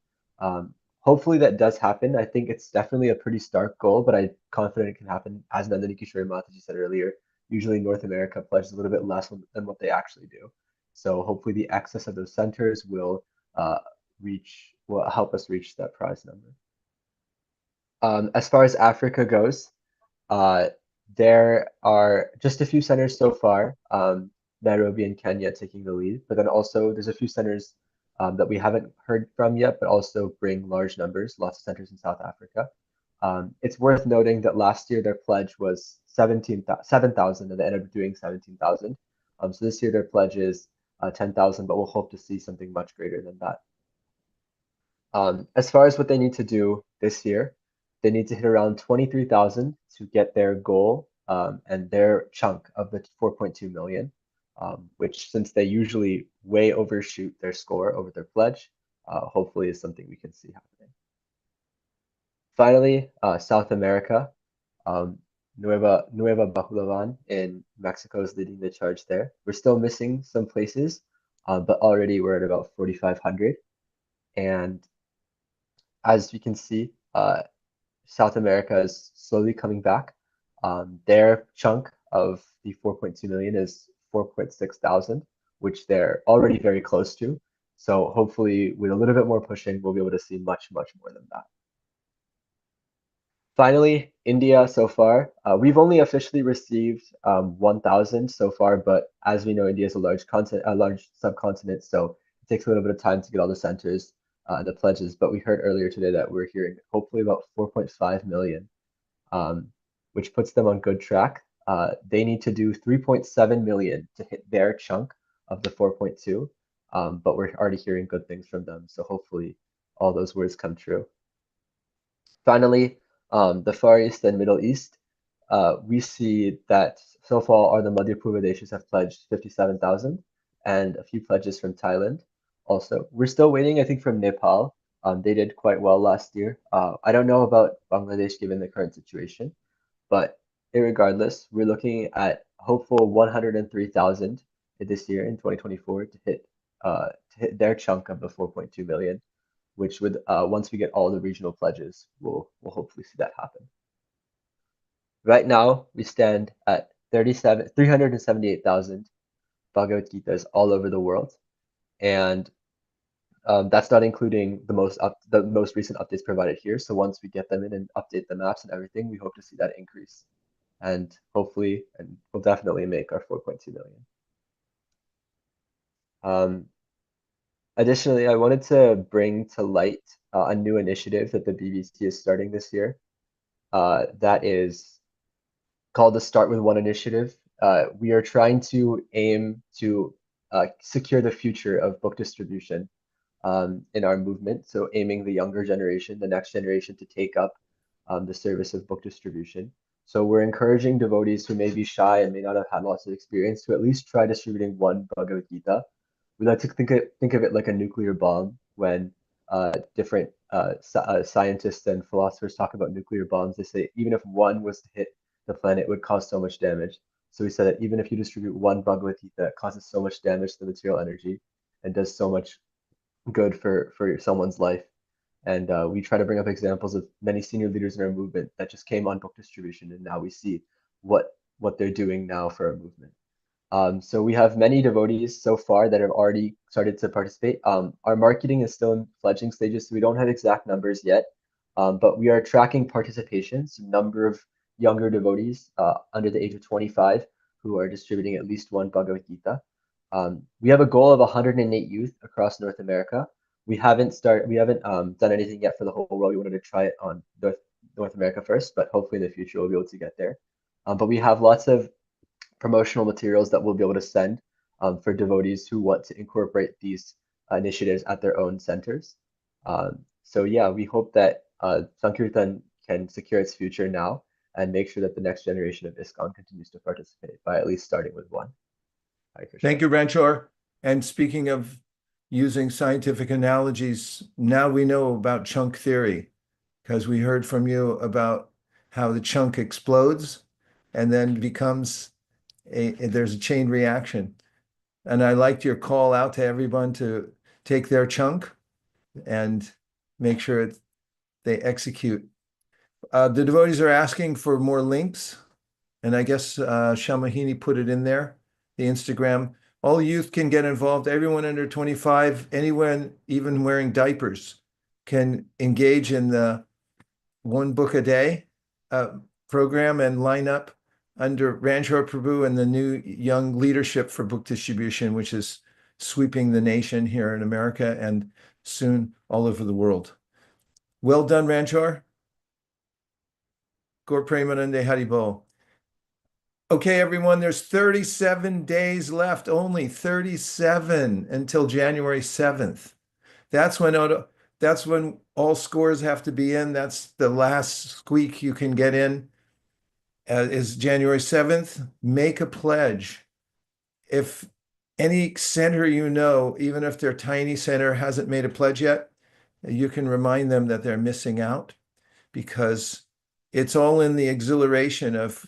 Hopefully that does happen. I think it's definitely a pretty stark goal, but I'm confident it can happen. As Nandini Kishore Mataji said earlier, usually North America pledges a little bit less than what they actually do. So hopefully the excess of those centers will help us reach that prize number. As far as Africa goes, there are just a few centers so far, Nairobi and Kenya taking the lead, but then also there's a few centers that we haven't heard from yet, but also bring large numbers, lots of centers in South Africa. It's worth noting that last year their pledge was 7,000 and they ended up doing 17,000. So this year their pledge is 10,000, but we'll hope to see something much greater than that. As far as what they need to do this year, they need to hit around 23,000 to get their goal and their chunk of the 4.2 million, which, since they usually way overshoot their score over their pledge, hopefully is something we can see happening. Finally, South America, Nueva Baculavan in Mexico is leading the charge there. We're still missing some places, but already we're at about 4,500. And as you can see, South America is slowly coming back. Their chunk of the 4.2 million is 4.6 thousand, which they're already very close to. So hopefully with a little bit more pushing, we'll be able to see much, much more than that. Finally, India so far, we've only officially received 1,000 so far, but as we know, India is a large subcontinent, so it takes a little bit of time to get all the centers, the pledges. But we heard earlier today that we're hearing hopefully about 4.5 million, which puts them on good track. They need to do 3.7 million to hit their chunk of the 4.2, but we're already hearing good things from them, so hopefully all those words come true. Finally, the Far East and Middle East, we see that so far all the Madhya Pradeshis have pledged 57,000 and a few pledges from Thailand also. We're still waiting, I think, from Nepal. They did quite well last year. I don't know about Bangladesh given the current situation, but irregardless, we're looking at hopeful 103,000 this year in 2024 to hit their chunk of the 4.2 million. Which would, once we get all the regional pledges, we'll hopefully see that happen. Right now, we stand at 378,000 Bhagavad Gitas all over the world, and that's not including the most recent updates provided here. So once we get them in and update the maps and everything, we hope to see that increase, and hopefully, and we'll definitely make our 4.2 million. Additionally, I wanted to bring to light a new initiative that the BBC is starting this year. That is called the Start With One initiative. We are trying to aim to secure the future of book distribution in our movement. So aiming the younger generation, the next generation, to take up the service of book distribution. So we're encouraging devotees who may be shy and may not have had lots of experience to at least try distributing one Bhagavad Gita. We like to think of it like a nuclear bomb when different scientists and philosophers talk about nuclear bombs. They say even if one was to hit the planet, it would cause so much damage. So we said that even if you distribute one Bhagavad Gita, it causes so much damage to the material energy and does so much good for someone's life. And we try to bring up examples of many senior leaders in our movement that just came on book distribution, and now we see what they're doing now for our movement. So we have many devotees so far that have already started to participate. Our marketing is still in fledgling stages, so we don't have exact numbers yet, but we are tracking participation, so number of younger devotees under the age of 25 who are distributing at least one Bhagavad Gita. We have a goal of 108 youth across North America. We haven't done anything yet for the whole world. We wanted to try it on North America first, but hopefully in the future we'll be able to get there. But we have lots of promotional materials that we'll be able to send for devotees who want to incorporate these initiatives at their own centers. So yeah, we hope that Sankirtan can secure its future now and make sure that the next generation of ISKCON continues to participate by at least starting with one. Thank you, Ranchor. And speaking of using scientific analogies, now we know about chunk theory, because we heard from you about how the chunk explodes and then becomes there's a chain reaction. And I liked your call out to everyone to take their chunk and make sure they execute. The devotees are asking for more links, and I guess Shamahini put it in there, the Instagram. All youth can get involved. Everyone under 25, anyone even wearing diapers, can engage in the one book a day program and line up under Ranchor Prabhu and the new young leadership for book distribution, which is sweeping the nation here in America and soon all over the world. Well done, Ranchor. Gaur Premanande Haribol. Okay, everyone, there's 37 days left, only 37 until January 7th. That's when all scores have to be in. That's the last squeak you can get in. Is January 7th. Make a pledge. If any center you know, even if their tiny center hasn't made a pledge yet, you can remind them that they're missing out, because it's all in the exhilaration of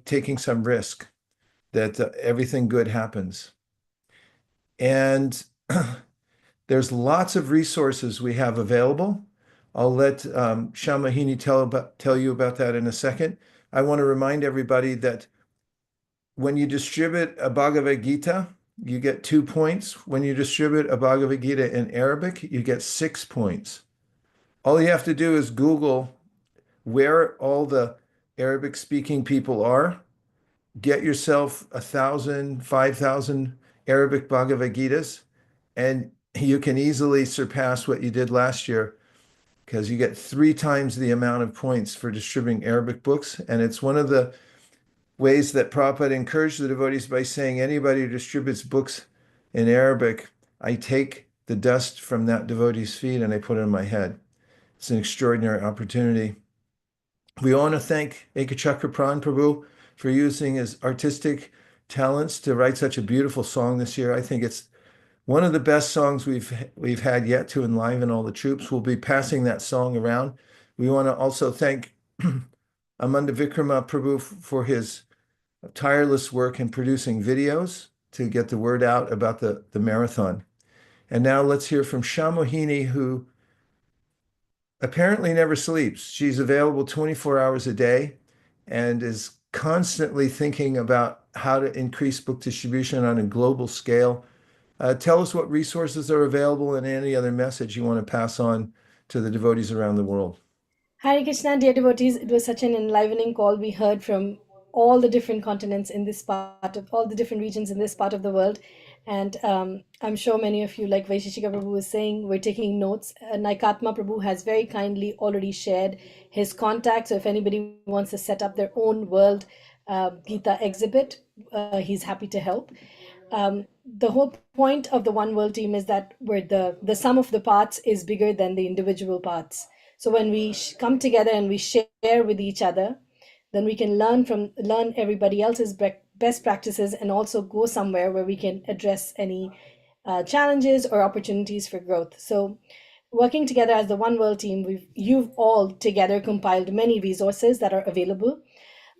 taking some risk that everything good happens. And there's lots of resources we have available. I'll let Shamahini tell you about that in a second. I want to remind everybody that when you distribute a Bhagavad Gita, you get 2 points. When you distribute a Bhagavad Gita in Arabic, you get 6 points. All you have to do is Google where all the Arabic speaking people are, get yourself 1,000, 5,000 Arabic Bhagavad Gitas, and you can easily surpass what you did last year, because you get 3 times the amount of points for distributing Arabic books. And it's one of the ways that Prabhupada encouraged the devotees by saying, anybody who distributes books in Arabic, I take the dust from that devotee's feet and I put it on my head. It's an extraordinary opportunity. We want to thank Ekachakra Pran Prabhu for using his artistic talents to write such a beautiful song this year. I think it's one of the best songs we've had yet to enliven all the troops. We'll be passing that song around. We want to also thank Amanda Vikrama Prabhu for his tireless work in producing videos to get the word out about the marathon. And now let's hear from Shamahini, who apparently never sleeps. She's available 24 hours a day and is constantly thinking about how to increase book distribution on a global scale. Tell us what resources are available and any other message you want to pass on to the devotees around the world. Hare Krishna, dear devotees. It was such an enlivening call. We heard from all the different continents in this part of all the different regions in this part of the world. And I'm sure many of you, like Vaisheshika Prabhu was saying, we're taking notes. Naikatma Prabhu has very kindly already shared his contact. So if anybody wants to set up their own World Gita exhibit, he's happy to help. The whole point of the One World team is that where the sum of the parts is bigger than the individual parts. So when we come together and we share with each other, then we can learn everybody else's best practices and also go somewhere where we can address any challenges or opportunities for growth. So working together as the One World team, you've all together compiled many resources that are available.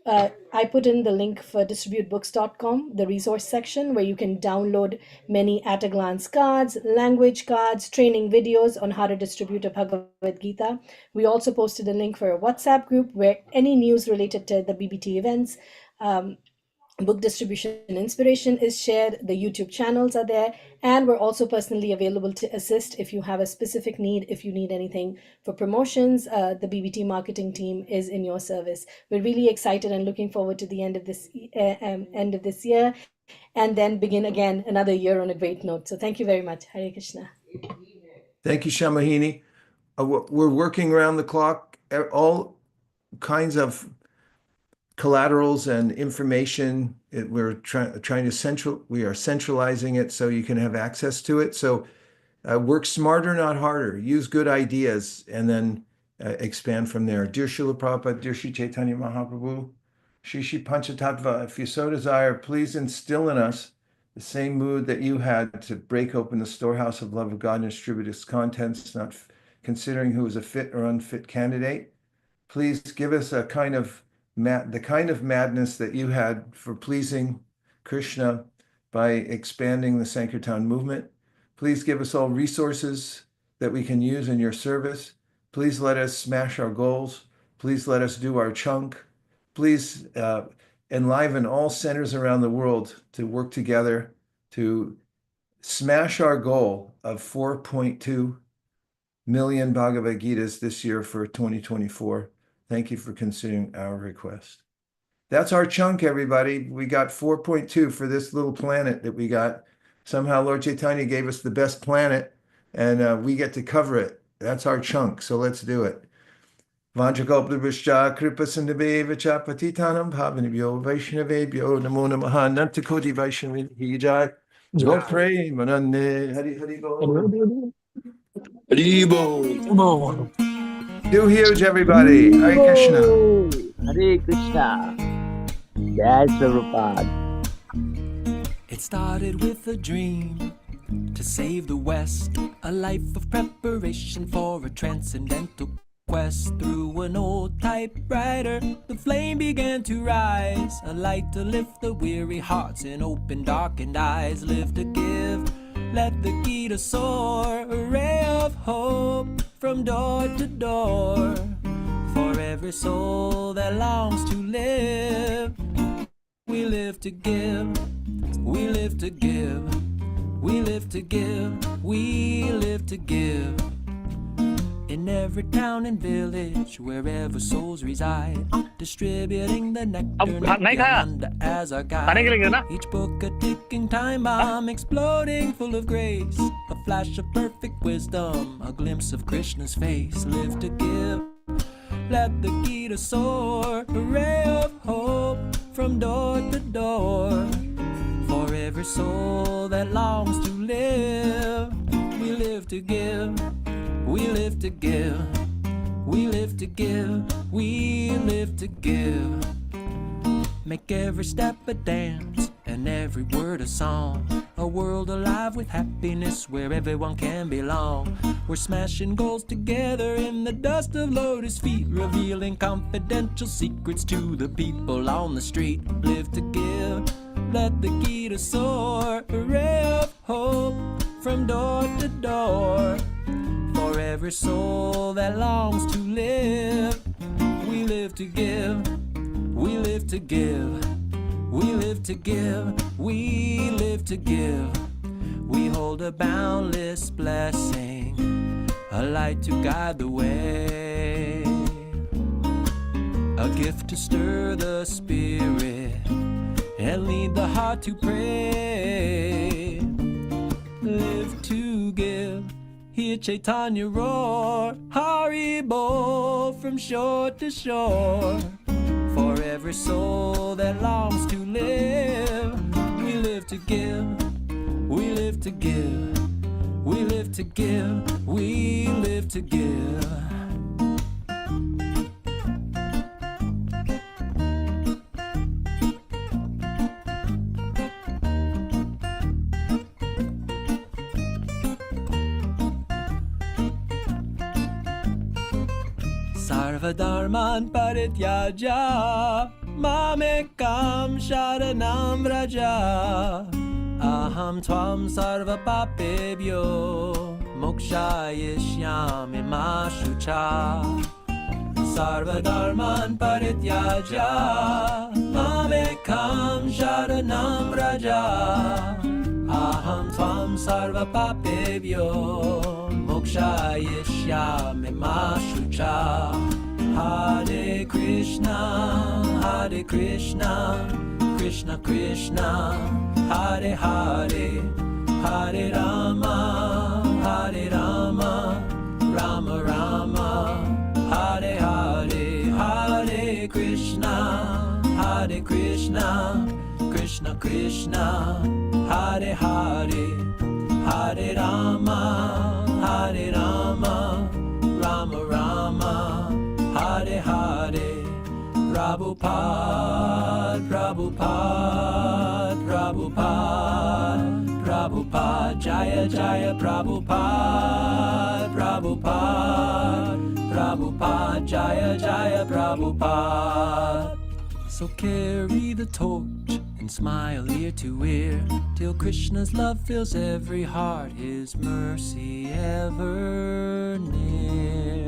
I put in the link for distributebooks.com, the resource section, where you can download many at-a-glance cards, language cards, training videos on how to distribute a Bhagavad Gita. We also posted a link for a WhatsApp group where any news related to the BBT events, book distribution and inspiration is shared. The YouTube channels are there, and we're also personally available to assist if you have a specific need. If you need anything for promotions, the BBT marketing team is in your service. We're really excited and looking forward to the end of this year, and then begin again another year on a great note. So thank you very much. Hare Krishna. Thank you, Shamahini. We're working around the clock, all kinds of collaterals and information. We're we are centralizing it so you can have access to it. So work smarter, not harder. Use good ideas and then expand from there. Dear Srila Prabhupada, dear Sri Chaitanya Mahaprabhu, Shri Shri Panchatattva, if you so desire, please instill in us the same mood that you had to break open the storehouse of love of God and distribute its contents, not considering who is a fit or unfit candidate. Please give us a kind of the kind of madness that you had for pleasing Krishna by expanding the Sankirtan movement. Please give us all resources that we can use in your service. Please let us smash our goals. Please let us do our chunk. Please enliven all centers around the world to work together to smash our goal of 4.2 million Bhagavad Gitas this year for 2024. Thank you for considering our request. That's our chunk, everybody. We got 4.2 for this little planet that we got. Somehow Lord Chaitanya gave us the best planet, and we get to cover it. That's our chunk, so let's do it. Vanchakalpabhishya kripasindhavevacha patitanam bhavanibhyo vaishnavebhyo namo namaha nantakoti vaishnavijay jai manande hari hari bol. Hari bol. Do huge, everybody. Hare Krishna. Hare Krishna. Jai Prabhupada. It started with a dream to save the West, a life of preparation for a transcendental quest. Through an old typewriter, the flame began to rise, a light to lift the weary hearts and open darkened eyes. Live to give, let the Gita soar, a ray of hope from door to door. For every soul that longs to live, we live to give, we live to give, we live to give, we live to give. In every town and village, wherever souls reside, distributing the nectar Nityananda as our guide. Each book a ticking time bomb, exploding full of grace. A flash of perfect wisdom, a glimpse of Krishna's face. Live to give, let the Gita soar, a ray of hope from door to door. For every soul that longs to live, we live to give. We live to give, we live to give, we live to give. Make every step a dance and every word a song. A world alive with happiness where everyone can belong. We're smashing goals together in the dust of lotus feet, revealing confidential secrets to the people on the street. Live to give, let the Gita soar, a ray of hope from door to door. For every soul that longs to live, we live to give, we live to give, we live to give, we live to give. We hold a boundless blessing, a light to guide the way, a gift to stir the spirit and lead the heart to pray. Live to give, hear Chaitanya roar, Hari Bol from shore to shore. For every soul that longs to live, we live to give, we live to give, we live to give, we live to give. Sarvadharman parityaja mamekam sharanam vraja aham tvam sarva papebhyo mokshayishyami ma shucha Sarvadharman parityaja mamekam sharanam vraja aham tvam sarva papebhyo mokshayishyami ma shucha Hare Krishna Krishna Krishna Hare Hare Hare Rama Rama Rama Hare Hare Hare Krishna Krishna Krishna Hare Hare Hare Rama Rama Rama Hare Hare Prabhupada Jaya Jaya Prabhupada Jaya Jaya Prabhupada. So carry the torch and smile ear to ear till Krishna's love fills every heart, his mercy ever near.